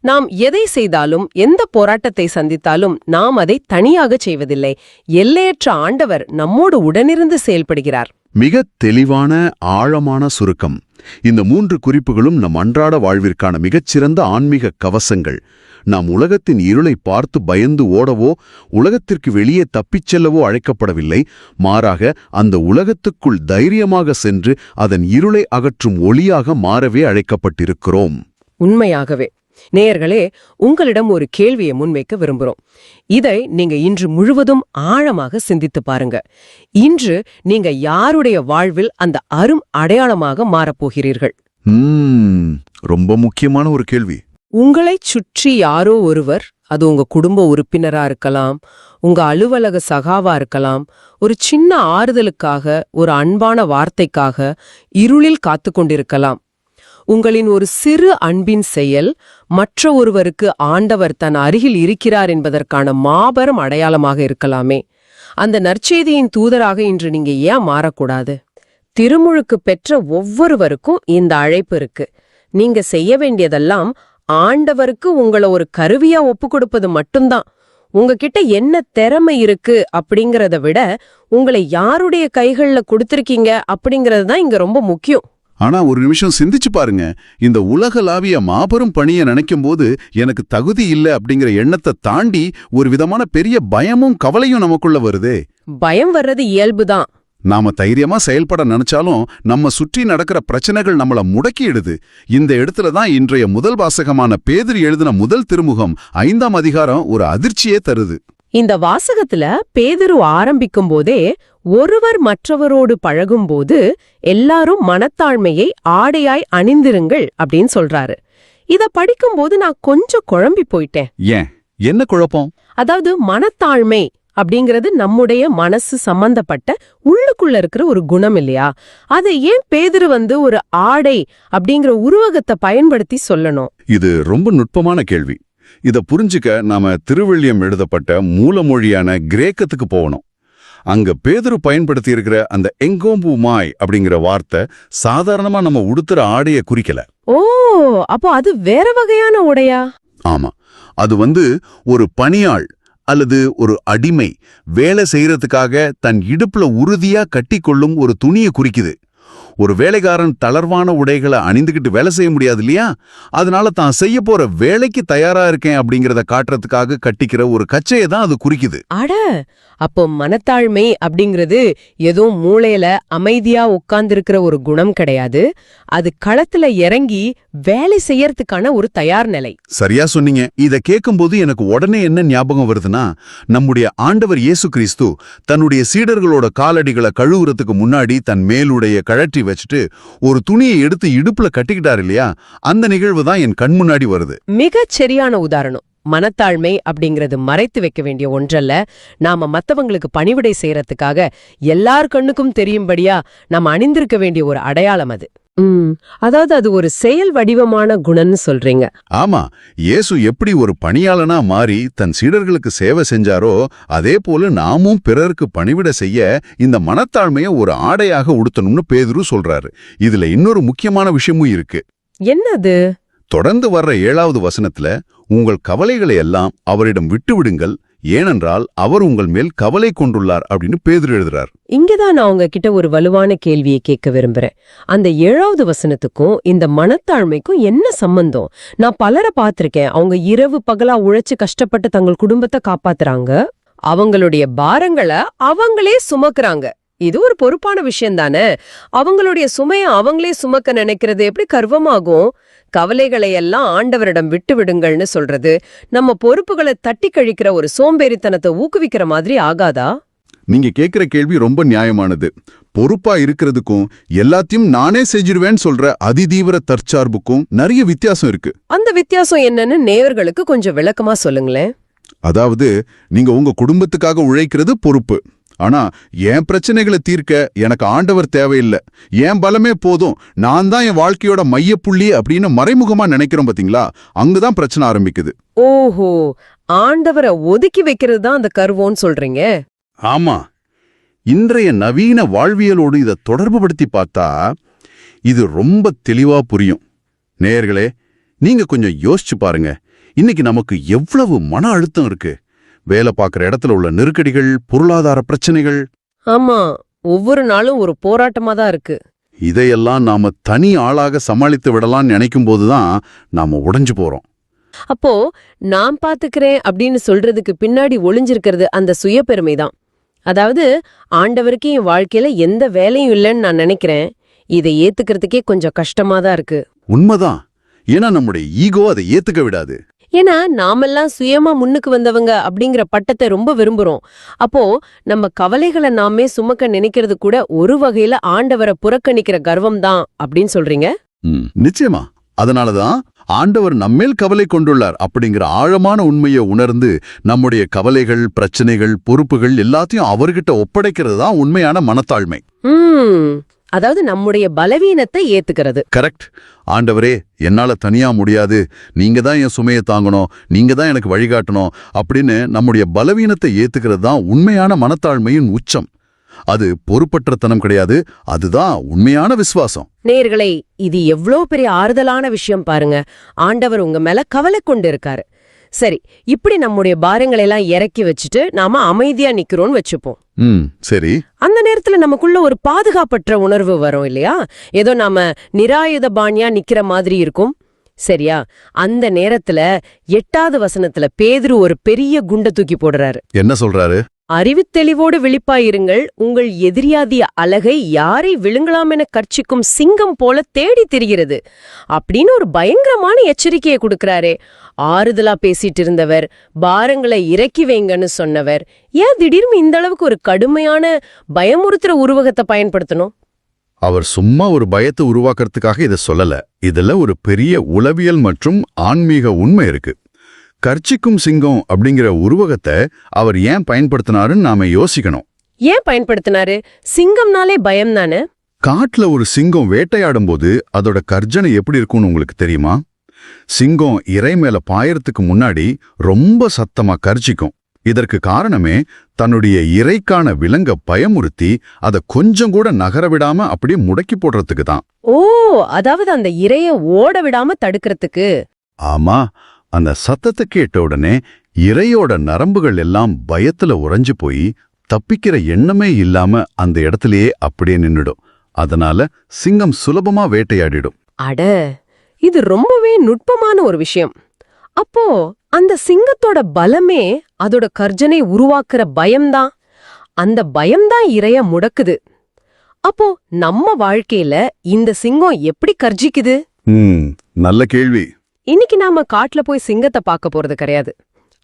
நாம் எதை செய்தாலும் எந்த போராட்டத்தை சந்தித்தாலும் நாம் அதை தனியாக செய்வதில்லை. எல்லையற்ற ஆண்டவர் நம்மோடு உடனிருந்து செயல்படுகிறார். மிக தெளிவான ஆழமான சுருக்கம். இந்த 3 குறிப்புகளும் நம் அன்றாட வாழ்விற்கான மிகச்சிறந்த ஆன்மீக கவசங்கள். நாம் உலகத்தின் இருளை பார்த்து பயந்து ஓடவோ உலகத்திற்கு வெளியே தப்பிச் செல்லவோ அழைக்கப்படவில்லை. மாறாக அந்த உலகத்துக்குள் தைரியமாக சென்று அதன் இருளை அகற்றும் ஒளியாக மாறவே அழைக்கப்பட்டிருக்கிறோம். உண்மையாகவே. நேயர்களே, உங்களிடம் ஒரு கேள்வியை முன்வைக்க விரும்புகிறோம். இதை நீங்க இன்று முழுவதும் ஆழமாக சிந்தித்து பாருங்க. இன்று நீங்க யாருடைய வாழ்வில் அந்த அரும் அடையாளமாக மாறப்போகிறீர்கள்? ரொம்ப முக்கியமான ஒரு கேள்வி. உங்களைச் சுற்றி யாரோ ஒருவர், அது உங்க குடும்ப உறுப்பினரா இருக்கலாம், உங்க அலுவலக சகாவா இருக்கலாம், ஒரு சின்ன ஆறுதலுக்காக, ஒரு அன்பான வார்த்தைக்காக இருளில் காத்து கொண்டிருக்கலாம். உங்களின் ஒரு சிறு அன்பின் செயல் மற்ற ஒருவருக்கு ஆண்டவர் தன் அருகில் இருக்கிறார் என்பதற்கான மாபெரும் அடையாளமாக இருக்கலாமே. அந்த நற்செய்தியின் தூதராக இன்று நீங்க ஏன் மாறக்கூடாது? திருமுழுக்கு பெற்ற ஒவ்வொருவருக்கும் இந்த அழைப்பு இருக்கு. நீங்க செய்ய வேண்டியதெல்லாம் ஆண்டவருக்கு உங்களை ஒரு கருவியா ஒப்பு கொடுப்பது மட்டும்தான். உங்ககிட்ட என்ன திறமை இருக்கு அப்படிங்கறத விட உங்களை யாருடைய கைகள்ல கொடுத்திருக்கீங்க அப்படிங்கறது தான் இங்க ரொம்ப முக்கியம். ஆனா ஒரு நிமிஷம் சிந்திச்சு பாருங்க. இந்த உலகளாவிய மாபெரும் பணியை நினைக்கும் போது எனக்கு தகுதி இல்லை அப்படிங்கிற எண்ணத்தை தாண்டி ஒரு விதமான பெரிய பயமும் கவலையும் நமக்குள்ள வருதே. பயம் வர்றது இயல்புதான். நாம தைரியமா செயல்பட நினைச்சாலும் நம்ம சுற்றி நடக்கிற பிரச்சனைகள் நம்மள முடக்கிடுது. இந்த இடத்துல தான் இன்றைய முதல் வாசகமான பேதுரு எழுதின முதல் திருமுகம் 5ஆம் அதிகாரம் ஒரு அதிர்ச்சியே தருது. இந்த வாசகத்துல பேதுரு ஆரம்பிக்கும் போதே ஒருவர் மற்றவரோடு பழகும்போது எல்லாரும் மனத்தாழ்மையை ஆடையாய் அணிந்திருங்கள் அப்படின்னு சொல்றாரு. இத படிக்கும்போது நான் கொஞ்சம் குழம்பி போயிட்டேன். ஏன், என்ன குழப்பம்? அதாவது மனத்தாழ்மை அப்படிங்கிறது நம்முடைய மனசு சம்பந்தப்பட்ட உள்ளுக்குள்ள இருக்கிற ஒரு குணம் இல்லையா? அதை ஏன் பேதுரு ஒரு ஆடை அப்படிங்கிற உருவகத்தை பயன்படுத்தி சொல்லணும்? இது ரொம்ப நுட்பமான கேள்வி. இத புரிஞ்சுக்க நாம திருவெள்ளியம் எழுதப்பட்ட மூலமொழியான கிரேக்கத்துக்கு போகணும். அங்க பேதுரு பயன்படுத்தி இருக்கிற அந்த எங்கோம்புமாய் அப்படிங்கிற வார்த்தை சாதாரணமா நம்ம உடுத்துற ஆடைய குறிக்கல. ஓ, அப்போ அது வேற வகையான உடையா? ஆமா, அது ஒரு பணியாள் அல்லது ஒரு அடிமை வேலை செய்யறதுக்காக தன் இடுப்புல உறுதியா கட்டிக்கொள்ளும் ஒரு துணியை குறிக்குது. ஒரு வேலைக்காரன் தளர்வான உடைகளை அணிந்துகிட்டு வேலை செய்ய முடியாது இல்லையா? அதனால தான் செய்ய போற வேலைக்கு தயாரா இருக்கேன் அப்படிங்கறத காட்டுறதுக்காக கட்டிக்கிற ஒரு கச்சையை தான் அது குறிக்குது. அட, அப்போ மனத்தாழ்மை அப்படிங்கிறது ஏதோ மூளையில அமைதியா உட்கார்ந்திருக்கிற ஒரு குணம் கிடையாது. அது களத்துல இறங்கி வேலை செய்யறதுக்கான ஒரு தயார் நிலை. சரியா சொன்னீங்க. இத கேட்கும்போது எனக்கு உடனே என்ன ஞாபகம் வருதுன்னா, நம்முடைய ஆண்டவர் இயேசு கிறிஸ்து தன்னுடைய சீடர்களோட காலடிகளை கழுவுறதுக்கு முன்னாடி தன் மேலுடைய கழற்றி வச்சுட்டு ஒரு துணியை எடுத்து இடுப்புல கட்டிக்கிட்டாரு இல்லையா? அந்த நிகழ்வு தான் என் கண் முன்னாடி வருது. மிகச் சரியான உதாரணம். மனத்தாழ்மை அப்படிங்கிறது மறைத்து வைக்க வேண்டிய ஒன்றல்ல. நாம மத்தவங்களுக்கு பணிவிடை செய்யறதுக்காக எல்லார் கண்ணுக்கும் தெரியும்படியா நாம அணிந்திருக்க வேண்டிய ஒரு அடையாளம் அது. அதாவது அது ஒரு செயல் வடிவமான குணம்னு சொல்றீங்க. ஆமா, இயேசு எப்படி ஒரு பணியாளனா மாறி தன் சீடர்களுக்கு சேவை செஞ்சாரோ அதே போல நாமும் பிறருக்கு பணிவிட செய்ய இந்த மனத்தாழ்மையை ஒரு ஆடையாக உடுத்தணும்னு பேதுரு சொல்றாரு. இதுல இன்னொரு முக்கியமான விஷயமும் இருக்கு. என்னது? தொடர்ந்து வர்ற 7வது வசனத்துல, உங்கள் கவலைகளை எல்லாம் அவரிடம் விட்டு விடுங்கள், ஏனென்றால் அவர் உங்கள் மேல் கவலை கொண்டுள்ளார் அப்படின்னு பேதுரு எழுதுறார். இங்கதான் நான் உங்ககிட்ட ஒரு வலுவான கேள்வியை கேட்க விரும்புறேன். அந்த 7வது வசனத்துக்கும் இந்த மனத்தாழ்மைக்கும் என்ன சம்பந்தம்? நான் பலரை பார்த்திருக்கேன். அவங்க இரவு பகலா உழைச்சு கஷ்டப்பட்டு தங்கள் குடும்பத்தை காப்பாத்துறாங்க. அவங்களுடைய பாரங்களை அவங்களே சுமக்குறாங்க. இது ஒரு பொறுப்பான விஷயம் தானே. அவங்களுடைய சுமையை அவங்களே சுமக்க நினைக்கிறது எப்படி கர்வமாகும்? கவலைகளை எல்லாம் ஆண்டவரிடம் விட்டு விடுங்கள்னு சொல்றது நம்ம பொறுப்புகளை தட்டி கழிக்கிற ஒரு சோம்பேறித்தனத்தை ஊக்குவிக்கிற மாதிரி ஆகாதா? நீங்க கேக்குற கேள்வி ரொம்ப நியாயமானது. பொறுப்பா இருக்கிறதுக்கும் எல்லாத்தையும் நானே செஞ்சிருவேன்னு சொல்ற அதிதீவிர தற்சார்புக்கும் நிறைய வித்தியாசம் இருக்கு. அந்த வித்தியாசம் என்னன்னு நேயர்களுக்கு கொஞ்சம் விளக்கமா சொல்லுங்களேன். அதாவது, நீங்க உங்க குடும்பத்துக்காக உழைக்கிறது பொறுப்பு. ஆனா என் பிரச்சனைகளை தீர்க்க எனக்கு ஆண்டவர் தேவையில்லை, என் பலமே போதும், நான் தான் என் வாழ்க்கையோட மையப்புள்ளி அப்படின்னு மறைமுகமா நினைக்கிறோம் பாத்தீங்களா? அங்கதான் பிரச்சனை ஆரம்பிக்குது. ஓஹோ, ஆண்டவரை ஒதுக்கி வைக்கிறது தான் அந்த கர்வம்னு சொல்றீங்க? ஆமா, இன்றைய நவீன வாழ்வியலோடு இதை தொடர்புபடுத்தி பார்த்தா இது ரொம்ப தெளிவா புரியும். நேயர்களே, நீங்க கொஞ்சம் யோசிச்சு பாருங்க. இன்னைக்கு நமக்கு எவ்வளவு மன அழுத்தம் இருக்கு. வேலை பார்க்குற இடத்துல உள்ள நெருக்கடிகள், பொருளாதார பிரச்சனைகள். ஆமா, ஒவ்வொரு நாளும் ஒரு போராட்டமா தான் இருக்கு. இதையெல்லாம் நாம தனி ஆளாக சமாளித்து விடலாம்னு நினைக்கும் போதுதான் நாம உடைஞ்சு போறோம். அப்போ நான் பாத்துக்கிறேன் அப்படின்னு சொல்றதுக்கு பின்னாடி ஒளிஞ்சிருக்கிறது அந்த சுயபெருமை தான். அதாவது, ஆண்டவருக்கு என் வாழ்க்கையில எந்த வேலையும் இல்லைன்னு நான் நினைக்கிறேன். இதை ஏத்துக்கிறதுக்கே கொஞ்சம் கஷ்டமா தான் இருக்கு. உண்மைதான். ஏன்னா நம்முடைய ஈகோ அதை ஏத்துக்க விடாது. ஏன்னா நாமெல்லாம் சுயமா முன்னுக்கு வந்தவங்க அப்படிங்கிற பட்டத்தை ரொம்ப விரும்புறோம். அப்போ நம்ம கவலைகளை நாமே சுமக்க நினைக்கிறது கூட ஒரு வகையில ஆண்டவரை புறக்கணிக்கிற கர்வம் தான் அப்படின்னு சொல்றீங்க? நிச்சயமா. அதனாலதான் ஆண்டவர் நம்மேல் கவலை கொண்டுள்ளார் அப்படிங்கிற ஆழமான உண்மையை உணர்ந்து நம்முடைய கவலைகள், பிரச்சனைகள், பொறுப்புகள் எல்லாத்தையும் அவர்கிட்ட ஒப்படைக்கிறது தான் உண்மையான மனத்தாழ்மை. அதாவது நம்முடைய பலவீனத்தை ஏத்துக்கிறது. கரெக்ட். ஆண்டவரே, என்னால தனியா முடியாது, நீங்க தான் என் சுமையை தாங்கணும், நீங்க தான் எனக்கு வழிகாட்டணும் அப்படின்னு நம்முடைய பலவீனத்தை ஏத்துக்கிறது தான் உண்மையான மனத்தாழ்மையின் உச்சம். அது பொறுப்பற்றத்தனம் கிடையாது, அதுதான் உண்மையான விசுவாசம். நேயர்களே, இது எவ்வளவு பெரிய ஆறுதலான விஷயம் பாருங்க. ஆண்டவர் உங்க மேல கவலை கொண்டு இருக்காரு. சரி, இப்படி நம்முடைய பாரங்களை எல்லாம் இறக்கி வச்சுட்டு நாம அமைதியா நிக்கிறோம்னு வச்சுப்போம். சரி. அந்த நேரத்துல நமக்குள்ள ஒரு பாதுகாப்பற்ற உணர்வு வரும் இல்லையா? ஏதோ நாம நிராயுத பாணியா நிக்கிற மாதிரி இருக்கும். சரியா? அந்த நேரத்துல 8வது வசனத்துல பேதுரு ஒரு பெரிய குண்டை தூக்கி போடுறாரு. என்ன சொல்றாரு? அறிவுத்தெளிவோடு விழிப்பாயிருங்கள், உங்கள் எதிரியாதிய அழகை யாரை விழுங்கலாமென கர்ச்சிக்கும் சிங்கம் போல தேடி திரிகிறது அப்படின்னு ஒரு பயங்கரமான எச்சரிக்கையை கொடுக்கறாரே. ஆறுதலா பேசிட்டு இருந்தவர், பாரங்களை இறக்கி வைங்கன்னு சொன்னவர், ஏன் திடீர்னு இந்த அளவுக்கு ஒரு கடுமையான பயமுறுத்துற உருவகத்தை பயன்படுத்தணும்? அவர் சும்மா ஒரு பயத்தை உருவாக்குறதுக்காக இதை சொல்லல. இதுல ஒரு பெரிய உளவியல் மற்றும் ஆன்மீக உண்மை இருக்கு. கர்ச்சிக்கும் சிங்கம் அப்படிங்கிற உருவகத்தை அவர் ஏன் பயன்படுத்தினாருன்னு நாம யோசிக்கணும். ஏன் பயன்படுத்தினாரு? சிங்கம்னாலே பயம் தானே. காட்டுல ஒரு சிங்கம் வேட்டையாடும் போது அதோட கர்ஜனை எப்படி இருக்கும்னு உங்களுக்கு தெரியுமா? சிங்கம் இரை மேல பாயறதுக்கு முன்னாடி ரொம்ப சத்தமா கர்ச்சிக்கும். இதற்கு காரணமே தன்னுடைய இரைக்கான விலங்க பயமுறுத்தி அதை கொஞ்சம் கூட நகர விடாம அப்படியே முடக்கி போடுறதுக்கு தான். ஓ, அதாவது அந்த இரைய ஓட விடாம தடுக்கிறதுக்கு. ஆமா, அந்த சத்தத்தை கேட்ட உடனே இரையோட நரம்புகள் எல்லாம் பயத்துல உறைஞ்சு போய் தப்பிக்கிற எண்ணமே இல்லாம அந்த இடத்திலேயே அப்படியே நின்னுடும். அதனால சிங்கம் சுலபமா வேட்டையாடிடும். அட, இது ரொம்பவே நுட்பமான ஒரு விஷயம். அப்போ அந்த சிங்கத்தோட பலமே அதோட கர்ஜனை உருவாக்குற பயம்தான். அந்த பயம்தான் இரைய முடக்குது. அப்போ நம்ம வாழ்க்கையில இந்த சிங்கம் எப்படி கர்ஜிக்குது? நல்ல கேள்வி. இன்னைக்கு நாம காட்டுல போய் சிங்கத்தை பார்க்க போறது கிடையாது.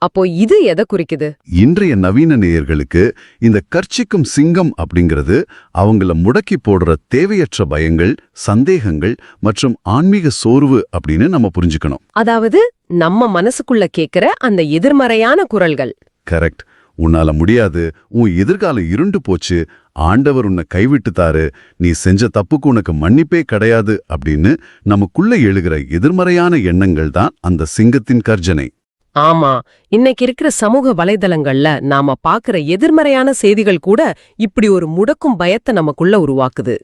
அப்போ இது எதை குறிக்குது? இன்றைய நவீன நேயர்களுக்கு இந்த கர்ச்சிக்கும் சிங்கம் அப்படிங்கிறது அவங்கள முடக்கி போடுற தேவையற்ற பயங்கள், சந்தேகங்கள் மற்றும் ஆன்மீக சோர்வு அப்படின்னு நம்ம புரிஞ்சுக்கணும். அதாவது நம்ம மனசுக்குள்ள கேக்குற அந்த எதிர்மறையான குரல்கள். கரெக்ட். உன்னால முடியாது, உன் எதிர்காலம் இருண்டு போச்சு, ஆண்டவர் உன்னை கைவிட்டுத்தாரு, நீ செஞ்ச தப்புக்கு உனக்கு மன்னிப்பே கிடையாது அப்படின்னு நமக்குள்ள எழுகிற எதிர்மறையான எண்ணங்கள் தான் அந்த சிங்கத்தின் கர்ஜனை. ஆமா, இன்னைக்கு இருக்கிற சமூக வலைதளங்கள்ல நாம பாக்குற எதிர்மறையான செய்திகள் கூட இப்படி ஒரு முடக்கும் பயத்தை நமக்குள்ள உருவாக்குது.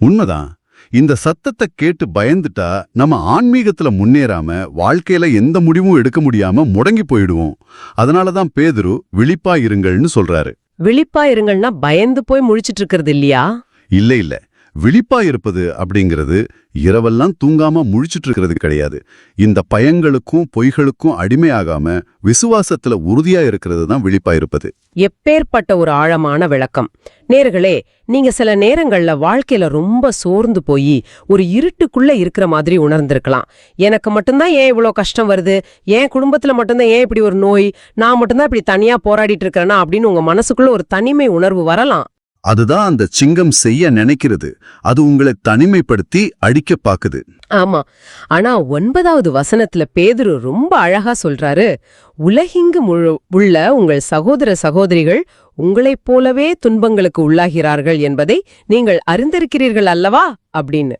உண்மைதான். இந்த சத்தத்தை கேட்டு பயந்துட்டா நம்ம ஆன்மீகத்துல முன்னேறாம வாழ்க்கையில எந்த முடிவும் எடுக்க முடியாம முடங்கி போயிடுவோம். அதனாலதான் பேதுரு விழிப்பா இருங்கள்னு சொல்றாரு. விழிப்பா இருங்கள்னா பயந்து போய் முழிச்சிட்டு இருக்கிறது இல்லையா? இல்ல, விழிப்பா இருப்பது அப்படிங்கிறது இரவெல்லாம் தூங்காம முழிச்சிட்டு இருக்கிறது கிடையாது. இந்த பயங்களுக்கும் பொய்களுக்கும் அடிமையாகாம விசுவாசத்துல உறுதியா இருக்கிறது தான் விழிப்பா இருப்பது. எப்பேற்பட்ட ஒரு ஆழமான விளக்கம். நேர்களே, நீங்க சில நேரங்கள்ல வாழ்க்கையில ரொம்ப சோர்ந்து போய் ஒரு இருட்டுக்குள்ள இருக்கிற மாதிரி உணர்ந்திருக்கலாம். எனக்கு மட்டும்தான் ஏன் இவ்வளோ கஷ்டம் வருது, என் குடும்பத்துல மட்டும்தான் ஏன் இப்படி ஒரு நோய், நான் மட்டும்தான் இப்படி தனியா போராடிட்டு இருக்கிறேன்னா அப்படின்னு உங்க மனசுக்குள்ள ஒரு தனிமை உணர்வு வரலாம். அதுதான் அந்த சிங்கம் செய்ய நினைக்கிறது. அது உங்களை தனிமைப்படுத்தி அடிக்க பாக்குது. ஆமா, ஆனா 9வது வசனத்துல பேதுரு ரொம்ப அழகா சொல்றாரு, உலகிங்கு உள்ள உங்கள் சகோதர சகோதரிகள் உங்களைப் போலவே துன்பங்களுக்கு உள்ளாகிறார்கள் என்பதை நீங்கள் அறிந்திருக்கிறீர்கள் அல்லவா அப்படின்னு.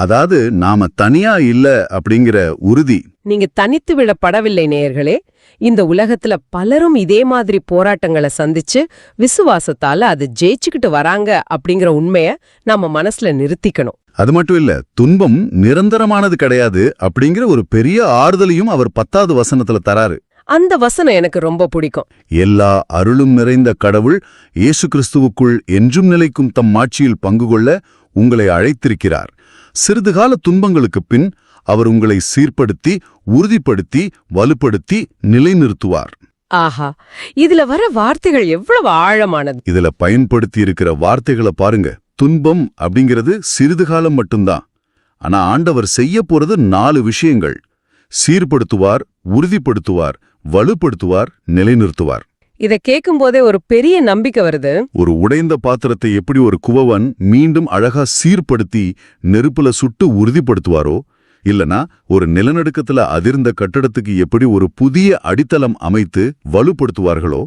அதாவது நாம தனியா இல்ல அப்படிங்கிற உறுதி. நீங்க தனித்து விடப்படவில்லை நேயர்களே. இந்த உலகத்துல பலரும் இதே மாதிரி போராட்டங்களை சந்திச்சு விசுவாசத்தால அது ஜெயிச்சுக்கிட்டு வராங்க அப்படிங்கிற உண்மைய நம்ம மனசுல நிறுத்திக்கணும். அது மட்டும் இல்ல, துன்பம் நிரந்தரமானது கிடையாது அப்படிங்கிற ஒரு பெரிய ஆறுதலையும் அவர் 10வது வசனத்துல தராரு. அந்த வசனம் எனக்கு ரொம்ப பிடிக்கும். எல்லா அருளும் நிறைந்த கடவுள் இயேசு கிறிஸ்துவுக்குள் என்றும் நிலைக்கும் தம் ஆட்சியில் பங்கு கொள்ள உங்களை அழைத்திருக்கிறார். சிறிதுகால துன்பங்களுக்குப் பின் அவர் உங்களை சீர்படுத்தி, உறுதிப்படுத்தி, வலுப்படுத்தி நிலைநிறுத்துவார். ஆஹா, இதுல வர வார்த்தைகள் எவ்வளவு ஆழமானது. இதுல பயன்படுத்தி இருக்கிற வார்த்தைகளை பாருங்க. துன்பம் அப்படிங்கிறது சிறிது காலம் மட்டும்தான். ஆனா ஆண்டவர் செய்ய போறது 4 விஷயங்கள். சீர்படுத்துவார், உறுதிப்படுத்துவார், வலுப்படுத்துவார், நிலைநிறுத்துவார். இத கேட்கும் போதே ஒரு பெரிய நம்பிக்கை வருது. ஒரு உடைந்த பாத்திரத்தை எப்படி ஒரு குவவன் மீண்டும் அழகா சீர்படுத்தி நெருப்புல சுட்டு உறுதிப்படுத்துவாரோ, இல்லனா ஒரு நிலநடுக்கத்துல அதிர்ந்த கட்டடத்துக்கு எப்படி ஒரு புதிய அடித்தளம் அமைத்து வலுப்படுத்துவார்களோ,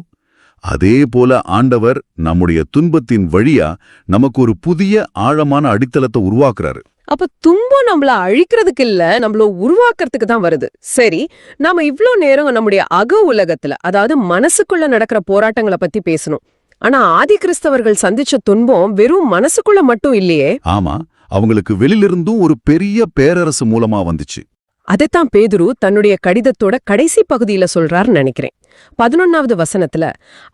அதே போல ஆண்டவர் நம்முடைய துன்பத்தின் வழியா நமக்கு ஒரு புதிய ஆழமான அடித்தளத்தை உருவாக்குறாரு. அப்ப துன்பம் நம்மள அழிக்கிறதுக்கு இல்ல, நம்மள உருவாக்குறதுக்கு தான் வருது. சரி, நாம இவ்ளோ நேரம் நம்முடைய அக உலகத்துல, அதாவது மனசுக்குள்ள நடக்கிற போராட்டங்களை பத்தி பேசணும். ஆனா ஆதி கிறிஸ்தவர்கள் சந்திச்ச துன்பம் வெறும் மனசுக்குள்ள மட்டும் இல்லையே. ஆமா, அவங்களுக்கு வெளியிலிருந்தும் ஒரு பெரிய பேரரசு மூலமா வந்துச்சு. அதைத்தான் பேதுரு தன்னுடைய கடிதத்தோட கடைசி பகுதியில சொல்றாருன்னு நினைக்கிறேன். 11வது வசனத்துல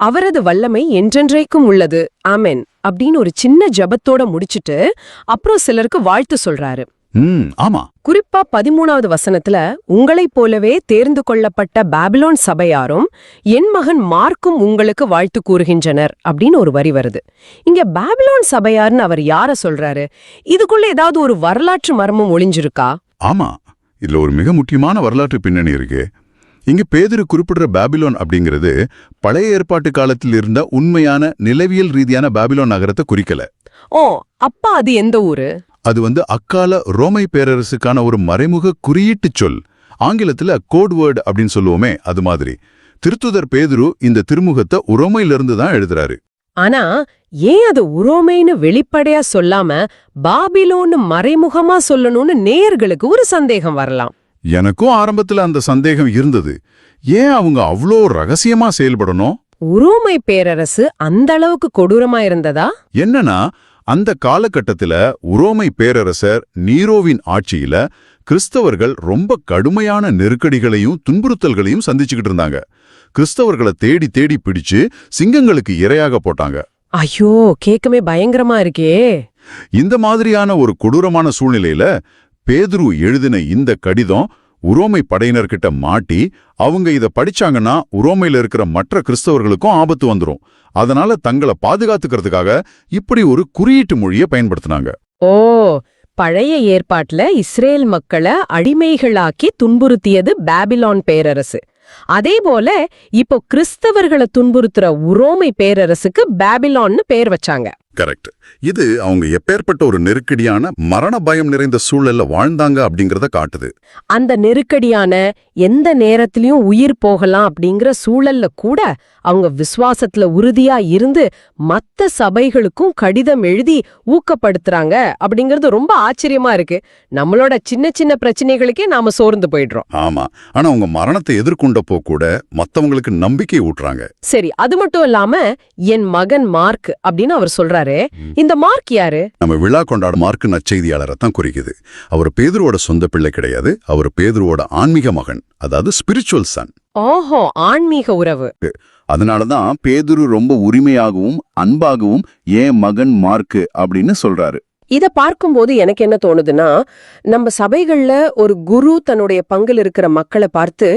அவரது வல்லமை என்றென்றைக்கும் உள்ளது, ஆமென் அப்படின்னு ஒரு சின்ன ஜபத்தோட முடிச்சிட்டு அப்புறம் சிலருக்கு வாழ்த்து சொல்றாரு. ஆமா, குறிப்பா 13வது வசனத்துல உங்களைப் போலவே தேர்ந்து கொள்ளப்பட்ட பாபிலோன் சபையாரும் என் மகன் மார்க்கும் உங்களுக்கு வாழ்த்து கூறுகின்றனர் அப்படின்னு ஒரு வரி வருது. இங்க பாபிலோன் சபையார்னு அவர் யார சொல்றாரு? இதுக்குள்ள ஏதாவது ஒரு வரலாற்று மர்மம் ஒளிஞ்சிருக்கா? ஆமா, இதுல ஒரு மிக முக்கியமான வரலாற்று பின்னணி இருக்கு. இங்க பேதுரு குறிப்பிடுற பாபிலோன் அப்படிங்கிறது பழைய ஏற்பாட்டு காலத்தில் இருந்த உண்மையான நிலவியல் ரீதியான பாபிலோன் நகரத்தை குறிக்கல. ஓ, அப்பா அது எந்த ஊரு? அது அக்கால ரோமை பேரரசுக்கான ஒரு மறைமுக குறியீட்டு சொல். ஆங்கிலத்துல கோட் வேர்டு அப்படின்னு சொல்லுவோமே அது மாதிரி. திருத்துதர் பேதுரு இந்த திருமுகத்தை உரோமையிலிருந்து தான் எழுதுறாரு. ஆனா ஏன் அது உரோமைன்னு வெளிப்படையா சொல்லாம பாபிலோன்னு மறைமுகமா சொல்லணும்னு நேயர்களுக்கு ஒரு சந்தேகம் வரலாம். எனக்கும் ஆரம்பத்துல அந்த சந்தேகம் இருந்தது. ஏன் அவங்க அவ்ளோ ரகசியமா செயல்படணும்? உரோமை பேரரசு அந்த அளவுக்கு கொடூரமா இருந்ததா? என்னன்னா, அந்த காலகட்டத்துல உரோமை பேரரசர் நீரோவின் ஆட்சியில கிறிஸ்தவர்கள் ரொம்ப கடுமையான நெருக்கடிகளையும் துன்புறுத்தல்களையும் சந்திச்சுக்கிட்டு இருந்தாங்க. கிறிஸ்தவர்களை தேடி தேடி பிடிச்சு சிங்கங்களுக்கு இரையாக போட்டாங்க. ஐயோ, கேட்கவே பயங்கரமா இருக்கே. இந்த மாதிரியான ஒரு கொடூரமான சூழ்நிலையில பேதுரு எழுதின இந்த கடிதம் உரோமை படையினர்கிட்ட மாட்டி அவங்க இத படிச்சாங்கன்னா உரோமையில இருக்கிற மற்ற கிறிஸ்தவர்களுக்கும் ஆபத்து வந்துரும். அதனால தங்களை பாதுகாத்துக்கிறதுக்காக இப்படி ஒரு குறியீட்டு மொழியை பயன்படுத்தினாங்க. ஓ, பழைய ஏற்பாட்டுல இஸ்ரேல் மக்களை அடிமைகளாக்கி துன்புறுத்தியது பாபிலோன் பேரரசு. அதே போல இப்போ கிறிஸ்தவர்களை துன்புறுத்துற உரோமை பேரரசுக்கு பாபிலோன்னு பேர் வச்சாங்க. கரெக்ட். இது அவங்க எப்பேற்பட்ட ஒரு நெருக்கடியான மரண பயம் நிறைந்த சூழல்ல வாழ்ந்தாங்க அப்படிங்கறத காட்டுது. அந்த நெருக்கடியான எந்த நேரத்திலயும் உயிர் போகலாம் அப்படிங்கிற சூழல்ல கூட அவங்க விசுவாசத்துல உறுதியா இருந்து மத்த சபைகளுக்கும் கடிதம் எழுதி ஊக்கப்படுத்துறாங்க அப்படிங்கறது ரொம்ப ஆச்சரியமா இருக்கு. நம்மளோட சின்ன சின்ன பிரச்சனைகளுக்கே நாம சோர்ந்து போயிடுறோம். ஆமா, ஆனா அவங்க மரணத்தை எதிர்கொண்டப்போ கூட மத்தவங்களுக்கு நம்பிக்கை ஊட்டுறாங்க. சரி, அது மட்டும் இல்லாம என் மகன் மார்க் அப்படின்னு அவர் சொல்றாரு. இந்த மார்க் யாரு? நம்ம விழா கொண்டாட மார்க் நற்செய்தியாளரை தான் குறிக்குது. அவர் பேதுருவோட சொந்த பிள்ளை கிடையாது. அவர் பேதுருவோட ஆன்மீக மகன், அதாவது ஸ்பிரிச்சுவல் சன். ஓஹோ, ஆன்மீக உறவு. அதனாலதான் பேதுரு ரொம்ப உரிமையாகவும் அன்பாகவும் ஏன் மகன் மார்க்கு அப்படின்னு சொல்றாரு. இத பார்க்கும்போது எனக்கு என்ன தோணுதுன்னா, நம்ம சபைகள்ல ஒரு குரு தன்னுடைய பங்கில் இருக்கிற மக்களை பார்த்து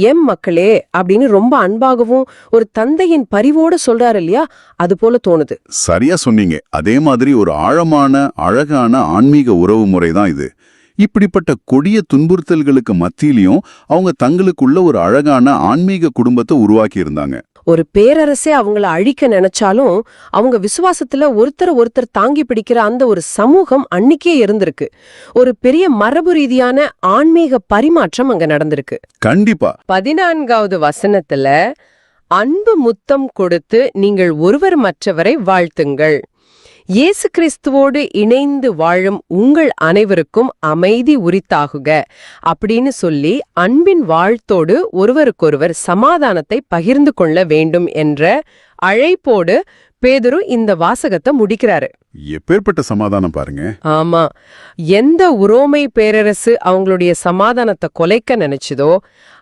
எம் மக்களே அப்படின்னு ரொம்ப அன்பாகவும் ஒரு தந்தையின் பரிவோட சொல்றாரு இல்லையா, அது போல தோணுது. சரியா சொன்னீங்க. அதே மாதிரி ஒரு ஆழமான அழகான ஆன்மீக உறவு முறை தான் இது. இப்படிப்பட்ட கொடிய துன்புறுத்தல்களுக்கு மத்தியிலையும் அவங்க தங்களுக்குள்ள ஒரு அழகான ஆன்மீக குடும்பத்தை உருவாக்கி இருந்தாங்க. ஒரு பேரரசே அவங்கள அழிக்க நினைச்சாலும் அவங்க விசுவாசத்துல ஒருத்தர் தாங்கி பிடிக்கிற அந்த ஒரு சமூகம் அன்னிக்கே இருந்திருக்கு. ஒரு பெரிய மரபு ரீதியான ஆன்மீக பரிமாற்றம் அங்க நடந்திருக்கு. கண்டிப்பா. 14வது வசனத்துல அன்பு முத்தம் கொடுத்து நீங்கள் ஒருவர் மற்றவரை வாழ்த்துங்கள். இயேசு கிறிஸ்துவோடு இணைந்து வாழும் உங்கள் அனைவருக்கும் அமைதி உரித்தாகுக அப்படின்னு சொல்லி அன்பின் வாழ்த்தோடு ஒருவருக்கொருவர் சமாதானத்தை பகிர்ந்து கொள்ள வேண்டும் என்ற அழைப்போடு பேதுரு இந்த வாசகத்தை முடிக்கிறாரு. எப்பேற்பட்ட சமாதானம் பாருங்க. ஆமா, எந்த உரோமை பேரரசு அவங்களுடைய சமாதானத்தை கொலைக்க நினைச்சதோ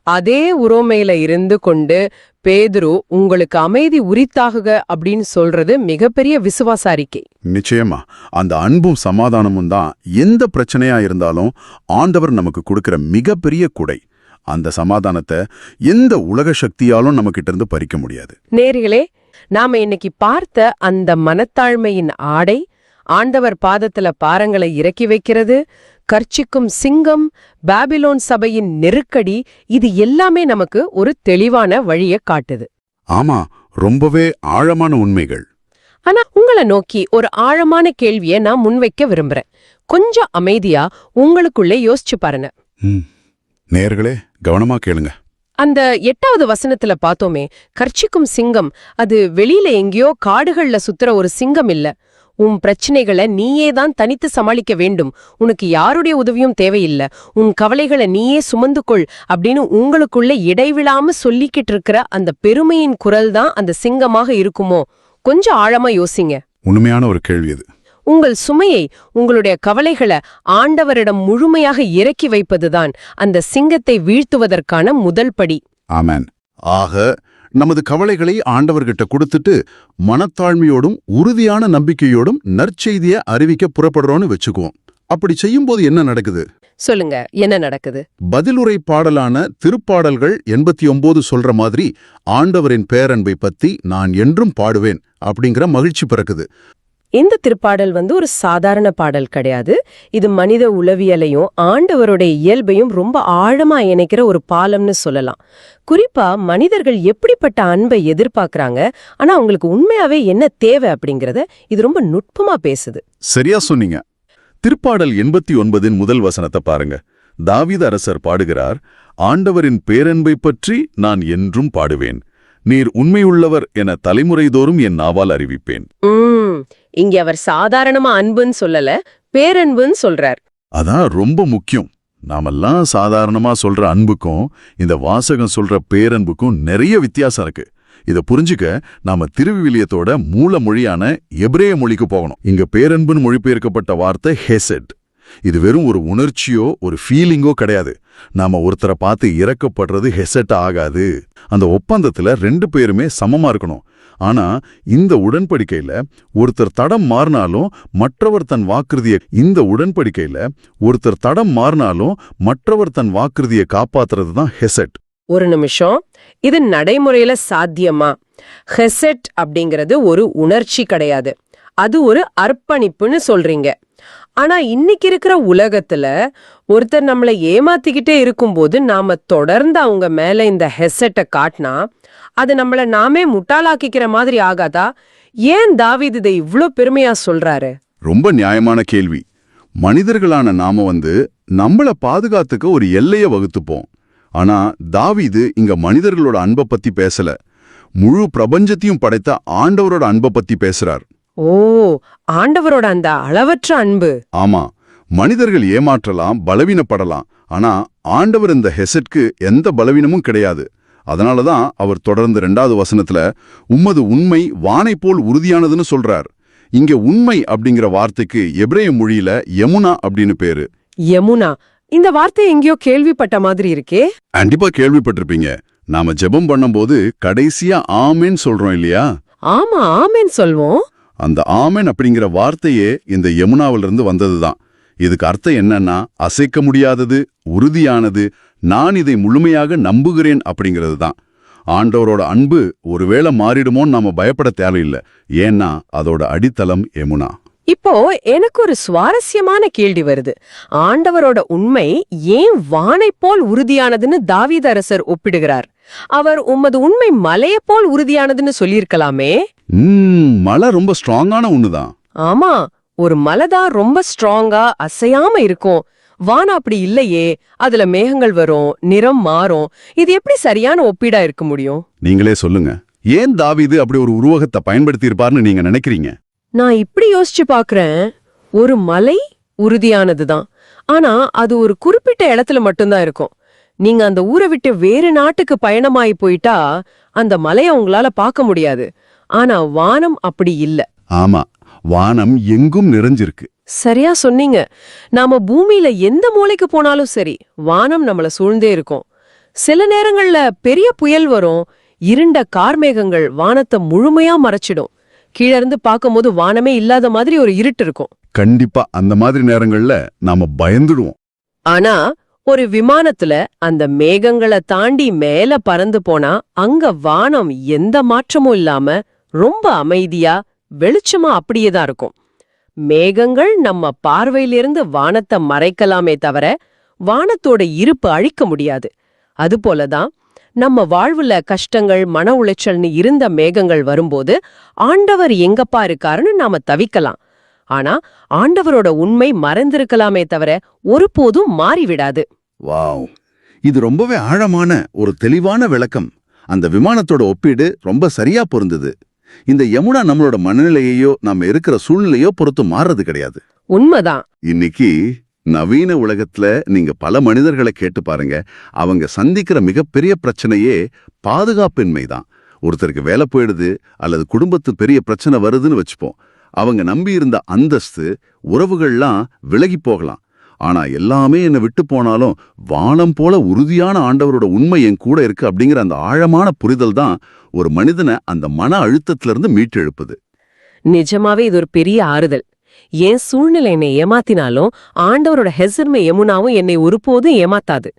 அதே உரோமையில இருந்து கொண்டு பேதுரு உங்களுக்கு அமைதி உரித்தாகுக அப்படின்னு சொல்றது மிகப்பெரிய விசுவாச அறிக்கை. நிச்சயமா அந்த அன்பும் சமாதானமும் தான் எந்த பிரச்சனையா இருந்தாலும் ஆண்டவர் நமக்கு கொடுக்கிற மிகப்பெரிய குடை. அந்த சமாதானத்தை எந்த உலக சக்தியாலும் நமக்கிட்ட இருந்து பறிக்க முடியாது. நேயர்களே, நாம இன்னைக்கு பார்த்த அந்த மனத்தாழ்மையின் ஆடை, ஆண்டவர் பாதத்துல பாரங்களை இறக்கி வைக்கிறது, கர்ச்சிக்கும் சிங்கம், பாபிலோன் சபையின் நெருக்கடி, இது எல்லாமே நமக்கு ஒரு தெளிவான வழியை காட்டுது. ஆமா, ரொம்பவே ஆழமான உண்மைகள். ஆனா உங்களை நோக்கி ஒரு ஆழமான கேள்வியை நான் முன்வைக்க விரும்புறேன். கொஞ்சம் அமைதியா உங்களுக்குள்ளே யோசிச்சு பாருங்க. நேயர்களே, கவனமா கேளுங்க. அந்த 8வது வசனத்துல பார்த்தோமே, கர்ச்சிக்கும் சிங்கம், அது வெளியில எங்கேயோ காடுகள்ல சுத்துற ஒரு சிங்கம் இல்ல. உன் பிரச்சனைகளை நீயே தான் தனித்து சமாளிக்க வேண்டும், உனக்கு யாருடைய உதவியும் தேவையில்ல, உன் கவலைகளை நீயே சுமந்து கொள் அப்படின்னு உங்களுக்குள்ள இடைவிடாம சொல்லிக்கிட்டு இருக்கிற அந்த பெருமையின் குரல் தான் அந்த சிங்கமாக இருக்குமோ? கொஞ்சம் ஆழமா யோசிங்க. உண்மையான ஒரு கேள்வி இது. உங்கள் சுமையை, உங்களுடைய கவலைகளை ஆண்டவரிடம் முழுமையாக இறக்கி வைப்பதுதான் அந்த சிங்கத்தை வீழ்த்துவதற்கான முதல் படி. ஆமென். ஆக நமது கவலைகளை ஆண்டவர்கிட்ட கொடுத்துட்டு மனத்தாழ்மையோடும் உறுதியான நம்பிக்கையோடும் நற்செய்தியை அறிவிக்க புறப்படுறோன்னு வச்சுக்குவோம். அப்படி செய்யும்போது என்ன நடக்குது? சொல்லுங்க, என்ன நடக்குது? பதிலுரை பாடலான திருப்பாடல்கள் 89 சொல்ற மாதிரி ஆண்டவரின் பேரன்பை பத்தி நான் என்றும் பாடுவேன் அப்படிங்கிற மகிழ்ச்சி பிறக்குது. இந்த திருப்பாடல் ஒரு சாதாரண பாடல் கிடையாது. இது மனித உளவியலையும் ஆண்டவருடைய இயல்பையும் ரொம்ப ஆழமா இணைக்கிற ஒரு பாலம்னு சொல்லலாம். குறிப்பா மனிதர்கள் எப்படிப்பட்ட அன்பை எதிர்பார்க்கறாங்க, ஆனா அவங்களுக்கு உண்மையாவே என்ன தேவை அப்படிங்கறத இது ரொம்ப நுட்பமா பேசுது. சரியா சொன்னீங்க. திருப்பாடல் 89 முதல் வசனத்தை பாருங்க. தாவீது அரசர் பாடுகிறார், ஆண்டவரின் பேரன்பை பற்றி நான் என்றும் பாடுவேன். நீர் உண்மையுள்ளவர் என தலைமுறைதோறும் என் நாவால் அறிவிப்பேன். இங்க அவர் சாதாரணமா அன்புன்னு சொல்லல, பேரன்புன்னு சொல்றார். அதான் ரொம்ப முக்கியம். நாமெல்லாம் சாதாரணமா சொல்ற அன்புக்கும் இந்த வாசகம் சொல்ற பேரன்புக்கும் நிறைய வித்தியாசம் இருக்கு. இத புரிஞ்சுக்க நாம திருவிவிலியத்தோட மூல மொழியான எபிரேய மொழிக்கு போகணும். இங்க பேரன்புன்னு மொழிபெயர்க்கப்பட்ட வார்த்தை ஹெசெட். இது வெறும் ஒரு உணர்ச்சியோ ஒரு ஃபீலிங்கோ கிடையாது. நாம ஒருத்தரை பார்த்து இரக்கப்படுறது ஹெசெட் ஆகாது. அந்த ஒப்பந்தத்துல 2 பேருமே சமமா இருக்கணும். ஆனா இந்த உடன்படிக்கையில ஒருத்தர் தடம் மாறினாலும் மற்றவர் தன் வாக்குறுதியை காப்பாத்துறது தான் ஹெசெட். ஒரு நிமிஷம், இது நடைமுறையில சாத்தியமா? ஹெசெட் அப்படிங்கிறது ஒரு உணர்ச்சி கிடையாது, அது ஒரு அர்ப்பணிப்புன்னு சொல்றீங்க. ஆனா இன்னைக்கு இருக்கிற உலகத்துல ஒருத்தர் நம்மளை ஏமாத்திக்கிட்டே இருக்கும்போது நாம தொடர்ந்து அவங்க மேல இந்த ஹெசெட்டை காட்டினா அது நம்மள நாமே முட்டாளாக்கிக்கிற மாதிரி ஆகாதா? ஏன் தாவீது இதை இவ்ளோ பெருமையா சொல்றாரு? ரொம்ப நியாயமான கேள்வி. மனிதர்களான நாம நம்மள பாதுகாத்துக்க ஒரு எல்லையை வகுத்துப்போம். ஆனா தாவீது இங்க மனிதர்களோட அன்பை பத்தி பேசல, முழு பிரபஞ்சத்தையும் படைத்த ஆண்டவரோட அன்பை பத்தி பேசுறார். ஓ, ஆண்டவரோட அந்த அளவற்ற அன்பு. ஆமா, மனிதர்கள் ஏமாற்றலாம், பலவீனப்படலாம். ஆனா ஆண்டவர் இந்த ஹெசெட்க்கு எந்த பலவீனமும் கிடையாது. அதனாலதான் அவர் தொடர்ந்து 2வது வசனத்துல உம்மது உண்மை வானை போல் உறுதியானதுன்னு சொல்றார். இங்க உண்மை அப்படிங்கிற வார்த்தைக்கு எபிரேய மொழியில யமுனா அப்படின்னு பேரு. யமுனா, இந்த வார்த்தை எங்கேயோ கேள்விப்பட்ட மாதிரி இருக்கே. கண்டிப்பா கேள்விப்பட்டிருப்பீங்க. நாம ஜெபம் பண்ணும்போது கடைசியா ஆமென் சொல்றோம் இல்லையா? ஆமா, ஆமென் சொல்வோம். அந்த ஆமென் அப்படிங்கிற வார்த்தையே இந்த யமுனாவிலிருந்து வந்ததுதான். இதுக்கு அர்த்தம் என்னன்னா, அசைக்க முடியாதது, உறுதியானது, நான் இதை முழுமையாக நம்புகிறேன் அப்படிங்கிறது தான். ஆண்டவரோட அன்பு ஒருவேளை மாறிடுமோன்னு நாம பயப்பட தேவையில்லை. ஏன்னா அதோட அடித்தளம் யமுனா. இப்போ எனக்கு ஒரு சுவாரஸ்யமான கேள்வி வருது. ஆண்டவரோட உண்மை ஏன் வானை போல் உறுதியானதுன்னு தாவீது அரசர் ஒப்பிடுகிறார்? அவர் உம்மது உண்மை மலையை போல் உறுதியானதுன்னு சொல்லியிருக்கலாமே. மலை ரொம்ப ஸ்ட்ராங்கான ஒண்ணுதான். ஆமா, ஒரு மலைதான் ரொம்ப ஸ்ட்ராங்கா அசையாம இருக்கும். வானம் அப்படி இல்லையே, அதுல மேகங்கள் வரும், நிறம் மாறும். இது எப்படி சரியான ஒப்பீடா இருக்க முடியும்? நீங்களே சொல்லுங்க. ஏன் தாவீது அப்படி ஒரு உருவகத்தை பயன்படுத்தி இருப்பார்னு நீங்க நினைக்கிறீங்க? நான் இப்படி யோசிச்சு பாக்குறேன். ஒரு மலை உறுதியானதுதான், ஆனா அது ஒரு குறிப்பிட்ட இடத்துல மட்டும்தான் இருக்கும். நீங்க அந்த ஊரை விட்டு வேறு நாட்டுக்கு பயணமாயி போயிட்டா அந்த மலையை உங்களால பார்க்க முடியாது. ஆனா வானம் அப்படி இல்ல. ஆமா, வானம் எங்கும் நிறைஞ்சிருக்கு. சரியா சொன்னீங்க. நாம பூமியில எந்த மூலைக்கு போனாலும் சரி, வானம் நம்மள சூழ்ந்தே இருக்கும். சில நேரங்கள்ல பெரிய புயல் வரும், இருண்ட கார்மேகங்கள் வானத்தை முழுமையா மறைச்சிடும். கீழ இருந்து பார்க்கும்போது வானமே இல்லாத மாதிரி ஒரு இருட்டு இருக்கும். கண்டிப்பா அந்த மாதிரி நேரங்கள்ல நாம பயந்துடுவோம். ஆனா ஒரு விமானத்துல அந்த மேகங்களை தாண்டி மேல பறந்து போனா அங்க வானம் எந்த மாற்றமும் இல்லாம ரொம்ப அமைதியா வெளிச்சமா அப்படியேதான் இருக்கும். மேகங்கள் நம்ம பார்வையிலிருந்து வானத்தை மறைக்கலாமே தவிர வானத்தோட இருப்பு அழிக்க முடியாது. அதுபோலதான் நம்ம வாழ்வுல கஷ்டங்கள், மன உளைச்சல்னு இருந்த மேகங்கள் வரும்போது ஆண்டவர் எங்கப்பா இருக்காருன்னு நாம தவிக்கலாம். ஆனா ஆண்டவரோட உண்மை மறைந்திருக்கலாமே தவிர ஒருபோதும் மாறிவிடாது. வாவ், இது ரொம்பவே ஆழமான ஒரு தெளிவான விளக்கம். அந்த விமானத்தோட ஒப்பீடு ரொம்ப சரியா பொருந்தது. இந்த யமுனா நம்மளோட மனநிலையோ நம்ம இருக்கிற சூழ்நிலையோ பொறுத்து மாறுறது கிடையாது. உண்மைதான். இன்னைக்கு நவீன உலகத்துல நீங்க பல மனிதர்களை கேட்டு பாருங்க, அவங்க சந்திக்கிற மிகப்பெரிய பிரச்சனையே பாதுகாப்பின்மை தான். ஒருத்தருக்கு வேலை போயிடுது அல்லது குடும்பத்து பெரிய பிரச்சனை வருதுன்னு வச்சுப்போம். அவங்க நம்பி இருந்த அந்தஸ்து, உறவுகள்லாம் விலகி போகலாம். ஆனா எல்லாமே என்னை விட்டு போனாலும் வானம் போல உறுதியான ஆண்டவரோட உண்மை என் கூட இருக்கு அப்படிங்கிற அந்த ஆழமான புரிதல் தான் ஒரு மனிதனை அந்த மன அழுத்தத்திலிருந்து மீட்டெழுப்புது. நிஜமாவே இது ஒரு பெரிய ஆறுதல். என் சூழ்நிலை என்னை ஏமாத்தினாலும் ஆண்டவரோட ஹெசர்மே யமுனாவும் என்னை ஒருபோதும் ஏமாத்தாது.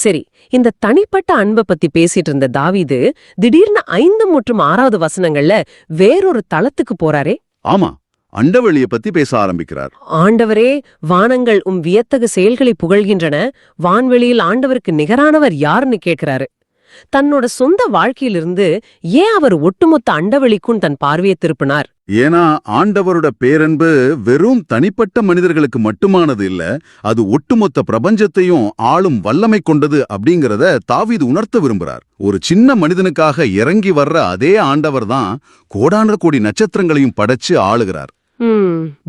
சரி, இந்த தனிப்பட்ட அன்பை பத்தி பேசிட்டு இருந்த தாவீது திடீர்னு 5 மற்றும் 6வது வசனங்கள்ல வேறொரு தளத்துக்கு போறாரே. ஆமா, அண்டவெளியை பத்தி பேச ஆரம்பிக்கிறார். ஆண்டவரே, வானங்கள் வியத்தகு செயல்களை புகழ்கின்றன, வான்வெளியில் ஆண்டவருக்கு நிகரானவர் யாருன்னு கேட்கிறாரு. தன்னோட சொந்த வாழ்க்கையிலிருந்து ஏன் அவர் ஒட்டுமொத்த அண்டவெளிக்கும் தன் பார்வையை திருப்பினார்? ஏன்னா ஆண்டவரோட பேரன்பு வெறும் தனிப்பட்ட மனிதர்களுக்கு மட்டுமானது இல்ல, அது ஒட்டுமொத்த பிரபஞ்சத்தையும் ஆளும் வல்லமை கொண்டது அப்படிங்கறத தாவீது உணர்த்த விரும்புறார். ஒரு சின்ன மனிதனுக்காக இறங்கி வர்ற அதே ஆண்டவர் தான் கோடான கோடி நட்சத்திரங்களையும் படைச்சு ஆளுகிறார்.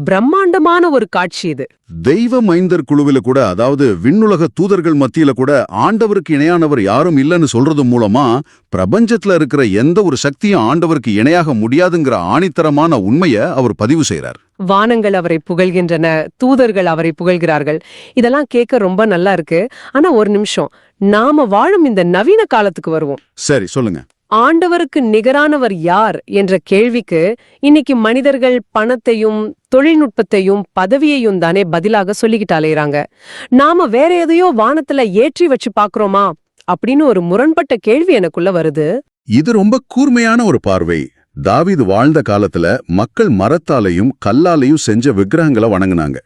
பிரம்மாண்டமான ஒரு காட்சி இது. தெய்வ மைந்தர் குழுவில கூட, அதாவது விண்ணுலக தூதர்கள் மத்தியில கூட ஆண்டவருக்கு இணையானவர் யாரும் இல்லைன்னு சொல்றது மூலமா பிரபஞ்சத்துல இருக்கிற எந்த ஒரு சக்தியும் ஆண்டவருக்கு இணையாக முடியாதுங்கிற ஆணித்தரமான உண்மையை அவர் பதிவு செய்றார். வானங்கள் அவரை புகழ்கின்றன, தூதர்கள் அவரை புகழ்கிறார்கள். இதெல்லாம் கேட்க ரொம்ப நல்லா இருக்கு. ஆனா ஒரு நிமிஷம், நாம வாழும் இந்த நவீன காலத்துக்கு வருவோம். சரி, சொல்லுங்க. ஆண்டவருக்கு நிகரானவர் யார் என்ற கேள்விக்கு இன்னைக்கு மனிதர்கள் பணத்தையும் தொழில்நுட்பத்தையும் பதவியையும் தானே பதிலாக சொல்லிக்கிட்டு அலையறாங்க. நாம வேற எதையோ வானத்துல ஏற்றி வச்சு பாக்குறோமா அப்படின்னு ஒரு முரண்பட்ட கேள்வி எனக்குள்ள வருது. இது ரொம்ப கூர்மையான ஒரு பார்வை. தாவீது வாழ்ந்த காலத்துல மக்கள் மரத்தாலையும் கல்லாலையும் செஞ்ச விக்கிரகங்களை வணங்குனாங்க.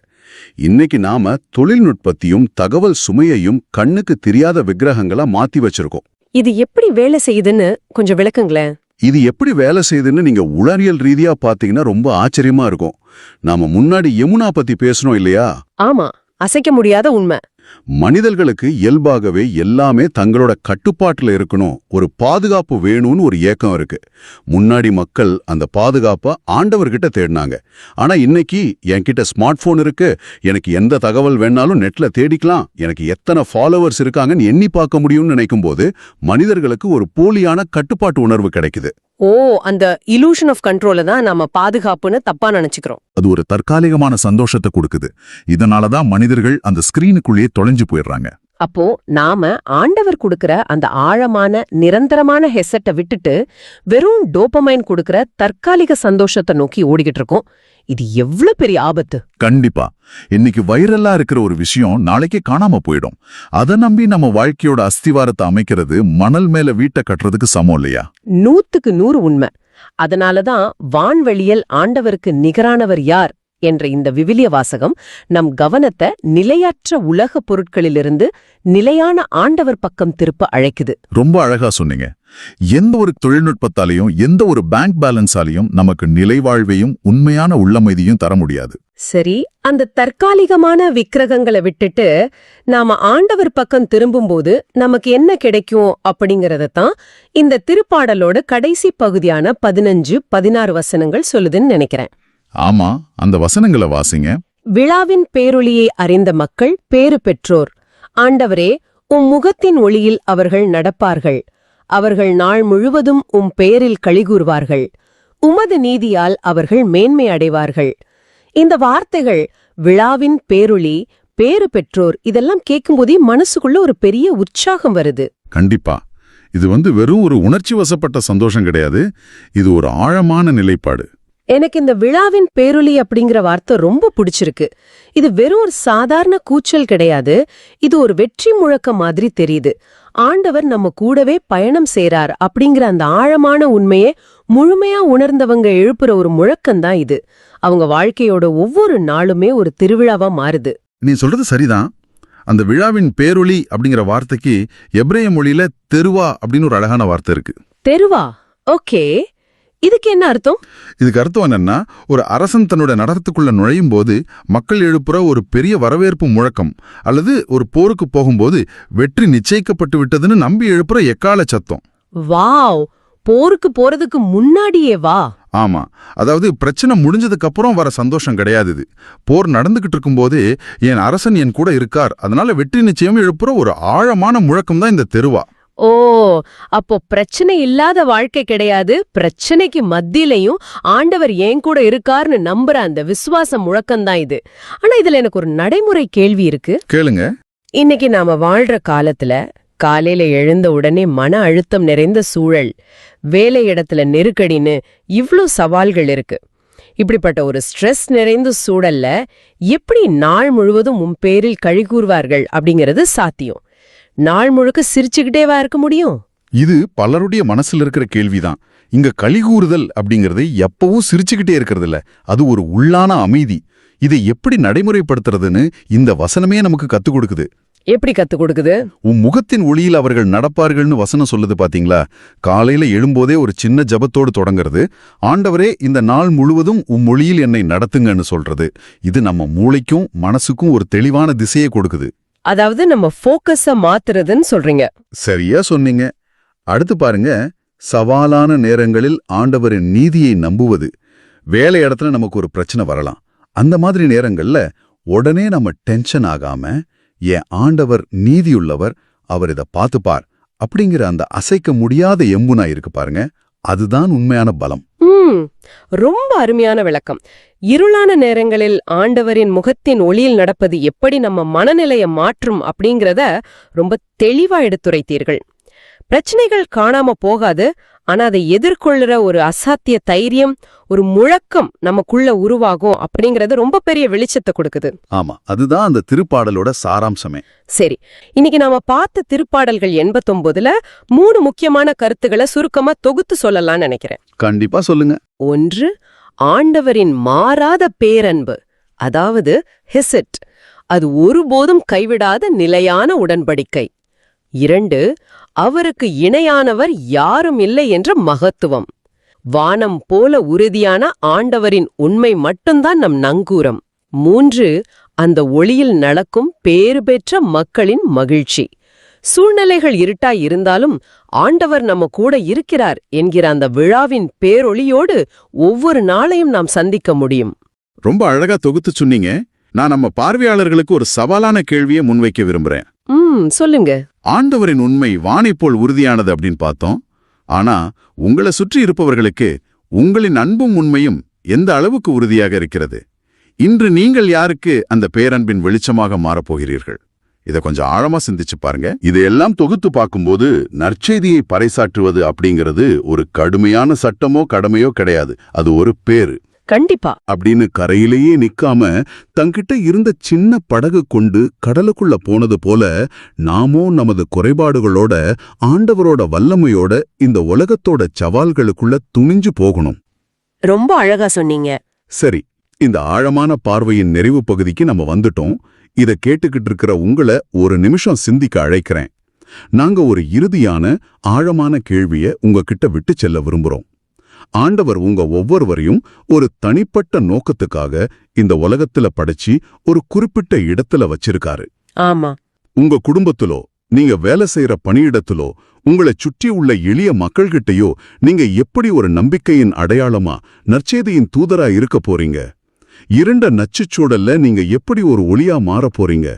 இன்னைக்கு நாம தொழில்நுட்பத்தையும் தகவல் சுமையையும் கண்ணுக்கு தெரியாத விக்கிரகங்களா மாத்தி வச்சிருக்கோம். இது எப்படி வேலை செய்யுதுன்னு கொஞ்சம் விளக்குங்களேன். இது எப்படி வேலை செய்யுதுன்னு நீங்க உளறியல் ரீதியா பாத்தீங்கன்னா ரொம்ப ஆச்சரியமா இருக்கும். நாம முன்னாடி யமுனா பத்தி பேசணும் இல்லையா? ஆமா, அசைக்க முடியாத உண்மை. மனிதர்களுக்கு இயல்பாகவே எல்லாமே தங்களோட கட்டுப்பாட்டுல இருக்கணும், ஒரு பாதுகாப்பு வேணும்னு ஒரு ஏக்கம் இருக்கு. முன்னாடி மக்கள் அந்த பாதுகாப்பை ஆண்டவர்கிட்ட தேடினாங்க. ஆனா இன்னைக்கு என்கிட்ட ஸ்மார்ட் போன் இருக்கு, எனக்கு எந்த தகவல் வேணாலும் நெட்ல தேடிக்கலாம், எனக்கு எத்தனை ஃபாலோவர்ஸ் இருக்காங்கன்னு எண்ணி பார்க்க முடியும்னு நினைக்கும் போது மனிதர்களுக்கு ஒரு போலியான கட்டுப்பாட்டு உணர்வு கிடைக்குது. ஓ, அந்த இலூஷன் ஆஃப் கண்ட்ரோல தான் நாம பாதுகாப்புன்னு தப்பா நினைச்சுக்கிறோம். அது ஒரு தற்காலிகமான சந்தோஷத்தை கொடுக்குது. இதனாலதான் மனிதர்கள் அந்த ஸ்கிரீனுக்குள்ளேயே தொலைஞ்சு போயிடுறாங்க. அப்போ நாம ஆண்டவர் கொடுக்கிற அந்த ஆழமான நிரந்தரமான ஹெசட்டை விட்டுட்டு வெறும் டோபமைன் கொடுக்கிற தற்காலிக சந்தோஷத்தை நோக்கி ஓடிக்கிட்டு இருக்கோம். இது எவ்வளவு பெரிய ஆபத்து! கண்டிப்பா. இன்னைக்கு வைரலா இருக்கிற ஒரு விஷயம் நாளைக்கே காணாம போயிடும். அதை நம்பி நம்ம வாழ்க்கையோட அஸ்திவாரத்தை அமைக்கிறது மணல் மேல வீட்டை கட்டுறதுக்கு சமம் இல்லையா? 100க்கு 100 உண்மை. அதனாலதான் வான்வெளியில் ஆண்டவருக்கு நிகரானவர் யார் என்ற இந்த விவிலிய வாசகம் நம் கவனத்தை நிலையற்ற உலக பொருட்களிலிருந்து நிலையான ஆண்டவர் பக்கம் திருப்ப அழைக்குது. ரொம்ப அழகா சொன்னீங்க. எந்த ஒரு தொழில்நுட்பத்தாலையும் எந்த ஒரு பேங்க் பேலன்ஸாலையும் நமக்கு நிலைவாழ்வையும் உண்மையான உள்ளமைதியும் தர முடியாது. சரி, அந்த தற்காலிகமான விக்கிரகங்களை விட்டுட்டு நாம ஆண்டவர் பக்கம் திரும்பும்போது நமக்கு என்ன கிடைக்கும் அப்படிங்கறதான் இந்த திருப்பாடலோட கடைசி பகுதியான 15-16 வசனங்கள் சொல்லுதுன்னு நினைக்கிறேன். ஆமா, அந்த வசனங்களை வாசிங்க. விழாவின் பேரொளியை அறிந்த மக்கள் பேறு பெற்றோர். ஆண்டவரே, உம் முகத்தின் ஒளியில் அவர்கள் நடப்பார்கள். அவர்கள் நாள் முழுவதும் உம் பெயரில் களிகூர்வார்கள். உமது நீதியால் அவர்கள் மேன்மை அடைவார்கள். இந்த வார்த்தைகள் விழாவின் பேரொளி, பேறு பெற்றோர், இதெல்லாம் கேட்கும்போதே மனசுக்குள்ள ஒரு பெரிய உற்சாகம் வருது. கண்டிப்பா. இது வெறும் ஒரு உணர்ச்சி வசப்பட்ட சந்தோஷம் கிடையாது. இது ஒரு ஆழமான நிலைப்பாடு. எனக்கு இந்த விழாவின் பேரொளி அப்படிங்கிற வார்த்தை ரொம்ப பிடிச்சிருக்கு. இது வெறும் ஒரு சாதாரண கூச்சல் கிடையாது. இது ஒரு வெற்றி முழக்கம் மாதிரி தெரியுது. ஆண்டவர் நம்ம கூடவே பயணம் செய்றார் அப்படிங்கிற அந்த ஆழமான உண்மையே முழுமையா உணர்ந்தவங்க எழுப்புற ஒரு முழக்கம்தான் இது. அவங்க வாழ்க்கையோட ஒவ்வொரு நாளுமே ஒரு திருவிழாவா மாறுது. நீ சொல்றது சரிதான். அந்த விழாவின் பேரொளி அப்படிங்கிற வார்த்தைக்கு எபிரேய மொழியில தெருவா அப்படின்னு ஒரு அழகான வார்த்தை இருக்கு. தெருவா? ஓகே, இதுக்கு என்ன அர்த்தம்? இதுக்கு அர்த்தம் என்னன்னா, ஒரு அரசன் தன்னோட நகரத்துக்குள்ள நுழையும் போது மக்கள் எழுப்புற ஒரு பெரிய வரவேற்பு முழக்கம், அல்லது ஒரு போருக்கு போகும்போது வெற்றி நிச்சயிக்கப்பட்டு விட்டதுன்னு நம்பி எழுப்புற எக்கால சத்தம். வாவ்! போருக்கு போறதுக்கு முன்னாடியே வா? ஆமா, அதாவது பிரச்சனை முடிஞ்சதுக்கு அப்புறம் வர சந்தோஷம் கிடையாது இது. போர் நடந்துகிட்டு இருக்கும்போதே என் அரசன் என் கூட இருக்கார், அதனால வெற்றி நிச்சயம் எழுப்புற ஒரு ஆழமான முழக்கம் தான் இந்த தெருவா. ஓ, அப்போ பிரச்சனை இல்லாத வாழ்க்கை கிடையாது. பிரச்சனைக்கு மத்தியிலையும் ஆண்டவர் ஏன் கூட இருக்கார்னு நம்புற அந்த விசுவாச முழக்கம்தான் இது. ஆனா இதுல எனக்கு ஒரு நடைமுறை கேள்வி இருக்கு. கேளுங்க. இன்னைக்கு நாம வாழ்ற காலத்துல காலையில எழுந்த உடனே மன அழுத்தம் நிறைந்த சூழல், வேலை இடத்துல நெருக்கடின்னு இவ்ளோ சவால்கள் இருக்கு. இப்படிப்பட்ட ஒரு ஸ்ட்ரெஸ் நிறைந்த சூழல்ல எப்படி நாள் முழுவதும் உன் பேரில் கழிகூர்வார்கள் அப்படிங்கிறது சாத்தியம்? நாள் முழுக்க சிரிச்சுக்கிட்டேவா இருக்க முடியும்? இது பலருடைய மனசுல இருக்கிற கேள்விதான். இங்க கலிகூறுதல் அப்படிங்கறது எப்பவும் சிரிச்சுக்கிட்டே இருக்கிறது இல்ல, அது ஒரு உள்ளான அமைதி. இதை எப்படி நடைமுறைப்படுத்துறதுன்னு இந்த வசனமே நமக்கு கத்துக் கொடுக்குது. எப்படி கத்து கொடுக்குது? உன் முகத்தின் ஒளியில் அவர்கள் நடப்பார்கள்னு வசனம் சொல்லுது பாத்தீங்களா? காலையில எழும்போதே ஒரு சின்ன ஜபத்தோடு தொடங்குறது, ஆண்டவரே இந்த நாள் முழுவதும் உம் மொழியில் என்னை நடத்துங்கன்னு சொல்றது. இது நம்ம மூளைக்கும் மனசுக்கும் ஒரு தெளிவான திசையை கொடுக்குது. அதாவது நம்ம ஃபோக்கஸ மாத்துறதுன்னு சொல்றீங்க. சரியா சொன்னீங்க. அடுத்து பாருங்க, சவாலான நேரங்களில் ஆண்டவரின் நீதியை நம்புவது. வேலை இடத்துல நமக்கு ஒரு பிரச்சனை வரலாம். அந்த மாதிரி நேரங்கள்ல உடனே நம்ம டென்ஷன் ஆகாம, என் ஆண்டவர் நீதியுள்ளவர், அவர் இதை பார்த்துப்பார் அப்படிங்கிற அந்த அசைக்க முடியாத எம்புனா இருக்கு பாருங்க, அதுதான் உண்மையான பலம். ரொம்ப அருமையான விளக்கம். இருளான நேரங்களில் ஆண்டவரின் முகத்தின் ஒளியில் நடப்பது எப்படி நம்ம மனநிலையை மாற்றும் அப்படிங்கறத ரொம்ப தெளிவா எடுத்துரைத்தீர்கள். பிரச்சனைகள் காணாம போகாது, ஆனா அதை எதிர்கொள்ளுற ஒரு அசாத்திய தைரியம், ஒரு முழக்கம் நமக்குள்ள உருவாகும் அப்படிங்கறது ரொம்ப பெரிய வெளிச்சத்தை கொடுக்குது. ஆமா, அதுதான் அந்த திருப்பாடலோட சாராம்சமே. சரி, இன்னைக்கு நாம பார்த்த திருப்பாடல்கள் 89ல 3 முக்கியமான கருத்துக்களை சுருக்கமா தொகுத்து சொல்லலாம்னு நினைக்கிறேன். கண்டிப்பா சொல்லுங்க. 1, ஆண்டவரின் மாறாத பேரன்பு, அதாவது ஹெசிட், அது ஒருபோதும் கைவிடாத நிலையான உடன்படிக்கை. 2, அவருக்கு இணையானவர் யாரும் இல்லை என்ற மகத்துவம். வானம் போல உறுதியான ஆண்டவரின் உண்மை மட்டும்தான் நம் நங்கூரம். 3, அந்த ஒளியில் நடக்கும் பேறு பெற்ற மக்களின் மகிழ்ச்சி. சூழ்நிலைகள் இருட்டாய் இருந்தாலும் ஆண்டவர் நம்ம கூட இருக்கிறார் என்கிற அந்த விழாவின் பேரொளியோடு ஒவ்வொரு நாளையும் நாம் சந்திக்க முடியும். ரொம்ப அழகா தொகுத்து சொன்னீங்க. நான் நம்ம பார்வையாளர்களுக்கு ஒரு சவாலான கேள்வியை முன்வைக்க விரும்புறேன். சொல்லுங்க. ஆண்டவரின் உண்மை வானை போல் உறுதியானது அப்படின்னு பார்த்தோம். ஆனா உங்களை சுற்றி இருப்பவர்களுக்கு உங்களின் அன்பும் உண்மையும் எந்த அளவுக்கு உறுதியாக இருக்கிறது? இன்று நீங்கள் யாருக்கு அந்த பேரன்பின் வெளிச்சமாக மாறப்போகிறீர்கள்? இதை கொஞ்சம் ஆழமா சிந்திச்சு பாருங்க. இதையெல்லாம் தொகுத்து பார்க்கும்போது நற்செய்தியை பறைசாற்றுவது அப்படிங்கிறது ஒரு கடுமையான சட்டமோ கடமையோ கிடையாது. அது ஒரு பேரு. கண்டிப்பா. அப்படின்னு கரையிலேயே நிக்காம தங்கிட்ட இருந்த சின்ன படகு கொண்டு கடலுக்குள்ள போனது போல நாமோ நமது குறைபாடுகளோட ஆண்டவரோட வல்லமையோட இந்த உலகத்தோட சவால்களுக்குள்ள துணிஞ்சு போகணும். ரொம்ப அழகா சொன்னீங்க. சரி, இந்த ஆழமான பார்வையின் நிறைவு பகுதிக்கு நம்ம வந்துட்டோம். இத கேட்டுக்கிட்டு இருக்கிற உங்களை ஒரு நிமிஷம் சிந்திக்க அழைக்கிறேன். நாங்க ஒரு இறுதியான ஆழமான கேள்வியை உங்ககிட்ட விட்டு செல்ல விரும்புறோம். ஆண்டவர் உங்க ஒவ்வொருவரையும் ஒரு தனிப்பட்ட நோக்கத்துக்காக இந்த உலகத்துல படைச்சி ஒரு குறிப்பிட்ட இடத்துல வச்சிருக்காரு. ஆமா. உங்க குடும்பத்திலோ, நீங்க வேலை செய்யற பணியிடத்திலோ, உங்களை சுற்றி உள்ள எளிய மக்கள்கிட்டயோ நீங்க எப்படி ஒரு நம்பிக்கையின் அடையாளமா, நற்செய்தியின் தூதரா இருக்க போறீங்க? இருண்ட நச்சுச்சூழல்ல நீங்க எப்படி ஒரு ஒளியா மாறப் போறீங்க?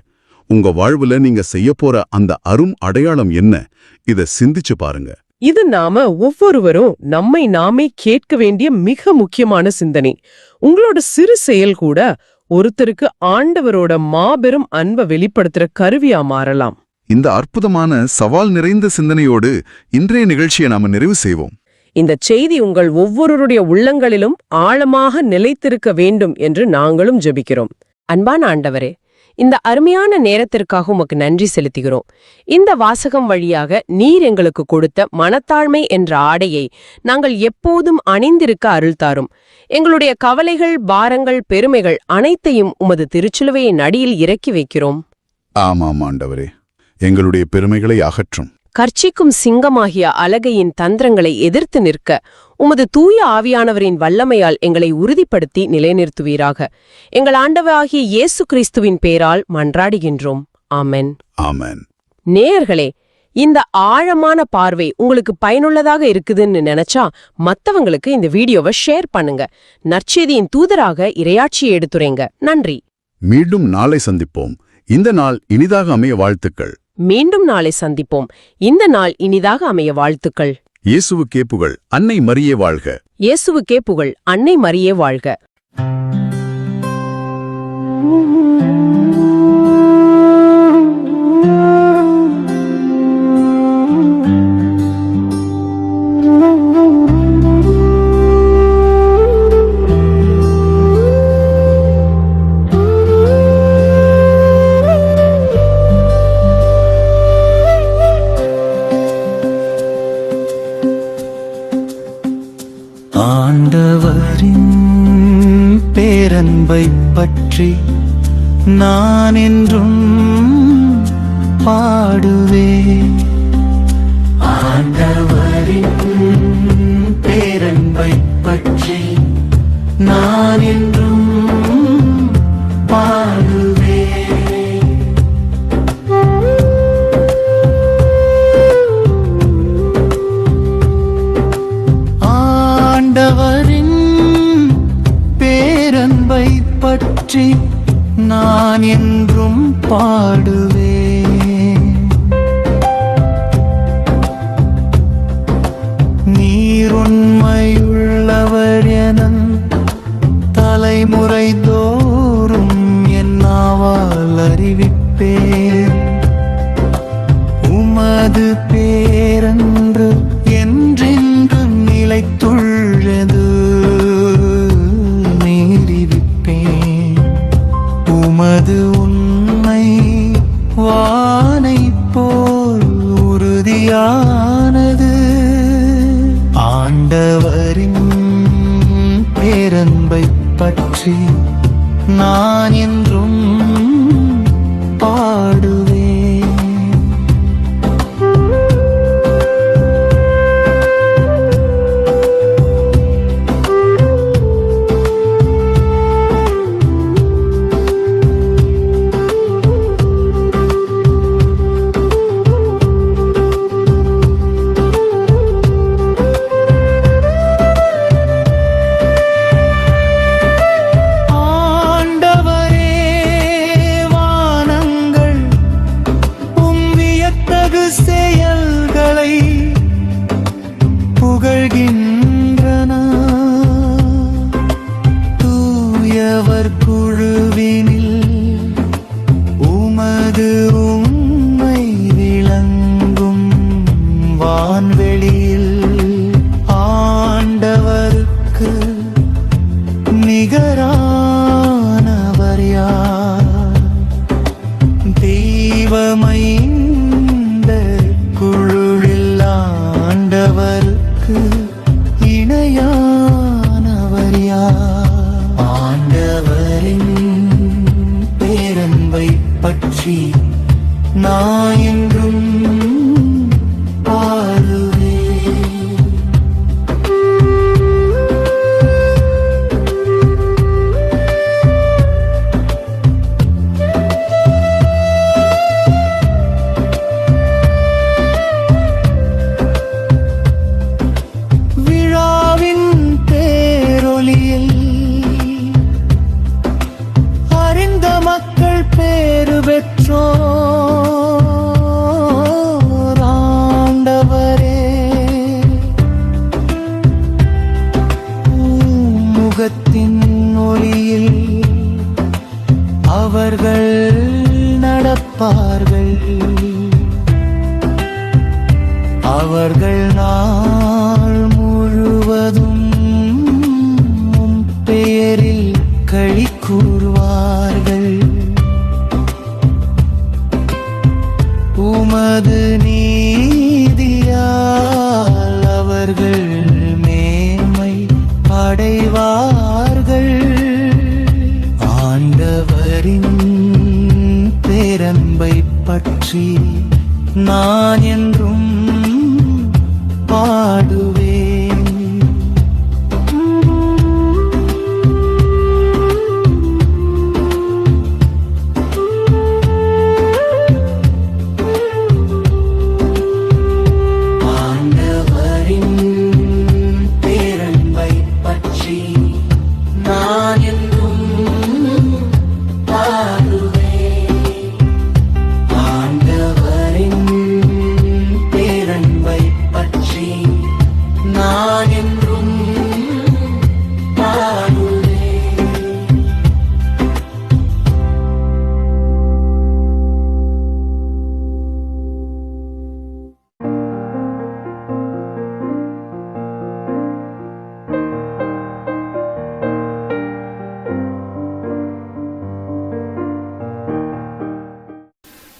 உங்க வாழ்வுல நீங்க செய்யப்போற அந்த அரும் அடையாளம் என்ன? இத சிந்திச்சு பாருங்க. இது நாம ஒவ்வொருவரும் நம்மை நாமே கேட்க வேண்டிய மிக முக்கியமான சிந்தனை. உங்களோட சிறு செயல் கூட ஒருத்தருக்கு ஆண்டவரோட மாபெரும் அன்பை வெளிப்படுத்துற கருவியா மாறலாம். இந்த அற்புதமான சவால் நிறைந்த சிந்தனையோடு இன்றைய நிகழ்ச்சியை நாம நிறைவு செய்வோம். இந்த செய்தி உங்கள் ஒவ்வொருவருடைய உள்ளங்களிலும் ஆழமாக நிலைத்திருக்க வேண்டும் என்று நாங்களும் ஜெபிக்கிறோம். அன்பான ஆண்டவரே, இந்த அருமையான நேரத்திற்காக உமக்கு நன்றி செலுத்துகிறோம். இந்த வாசகம் வழியாக நீர் எங்களுக்கு கொடுத்த மனத்தாழ்மை என்ற ஆடையை நாங்கள் எப்போதும் அணிந்திருக்க அருள் தாரும். எங்களுடைய கவலைகள், பாரங்கள், பெருமைகள் அனைத்தையும் உமது திருச்சிலுவையின் அடியில் இறக்கி வைக்கிறோம். ஆமாம் ஆண்டவரே, எங்களுடைய பெருமைகளை அகற்றும். கர்ச்சிக்கும் சிங்கமாகிய அலகையின் தந்திரங்களை எதிர்த்து நிற்க உமது தூய ஆவியானவரின் வல்லமையால் எங்களை உறுதிப்படுத்தி நிலைநிறுத்துவீராக. எங்கள் ஆண்டவராகிய இயேசு கிறிஸ்துவின் பேரால் மன்றாடுகின்றோம். ஆமென். ஆமென். நேயர்களே, இந்த ஆழமான பார்வை உங்களுக்கு பயனுள்ளதாக இருக்குதுன்னு நினைச்சா மத்தவங்களுக்கு இந்த வீடியோவை ஷேர் பண்ணுங்க. நற்செய்தியின் தூதராக இறையாட்சியை எடுத்துரைங்க. நன்றி. மீண்டும் நாளை சந்திப்போம். இந்த நாள் இனிதாக அமைய வாழ்த்துக்கள். மீண்டும் நாளை சந்திப்போம். இந்த நாள் இனிதாக அமைய வாழ்த்துக்கள். இயேசுவுக்கே புகழ். அன்னை மரியே வாழ்க. இயேசுவுக்கே புகழ். அன்னை மரியே வாழ்க. ஆண்டவரின் பேரன்பை பற்றி நான் என்றும் பாடுவேன். ஆண்டவரின் பேரன்பை பற்றி நான் என்றும் பாடுவேன். ஆண்டவரின் பேரன்பை பற்றி நான் என்றும் பாடுவேன். நீர் உண்மையுள்ளவர் என தலைமுறை தோறும் என்னாவால் அறிவிப்பேன். உமது பேரன்று என்றென்றும் நிலைத்துள்ளது நீரிவிப்பேன். உமது உண்மை வானை போல் உறுதியானது. ஆண்டவரின் பேரன்பை பற்றி நான் என்றும் பாடுவேன். புகழ்கின்றன. தூயவர் குழுவினில் உமது உண்மை விளங்கும். வான்வெளியில் ஆண்டவருக்கு நிகரானவர் யார்? தெய்வமை குழுவில் ஆண்டவருக்கு இணையானவர் யார்? ஆண்டவரின் பேரன்பை பற்றி நான் என்றும் பாடுவேன். அறிந்த மக்கள் பேறு பெற்றோர் ஆண்டவரே. முகத்தின் ஒளியில் அவர்கள் நடப்பார்கள். அவர்கள் நாள் முழுவதும் பெயரில் களி கூறுவார்கள். உமது நீதியால் அவர்கள் மேன்மை அடைவார்கள். ஆண்டவரின் பேரன்பை பற்றி நான் என்றும் பாடுவேன்.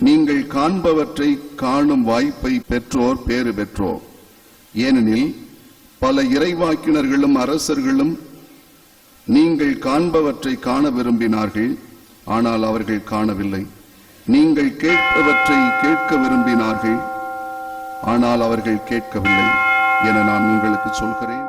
நீங்கள் காண்பவற்றை காணும் வாய்ப்பை பெற்றோர் பேறு பெற்றோர். ஏனெனில் பல இறைவாக்கினர்களும் அரசர்களும் நீங்கள் காண்பவற்றை காண விரும்பினார்கள், ஆனால் அவர்கள் காணவில்லை. நீங்கள் கேட்பவற்றை கேட்க விரும்பினார்கள், ஆனால் அவர்கள் கேட்கவில்லை என நான் உங்களுக்கு சொல்கிறேன்.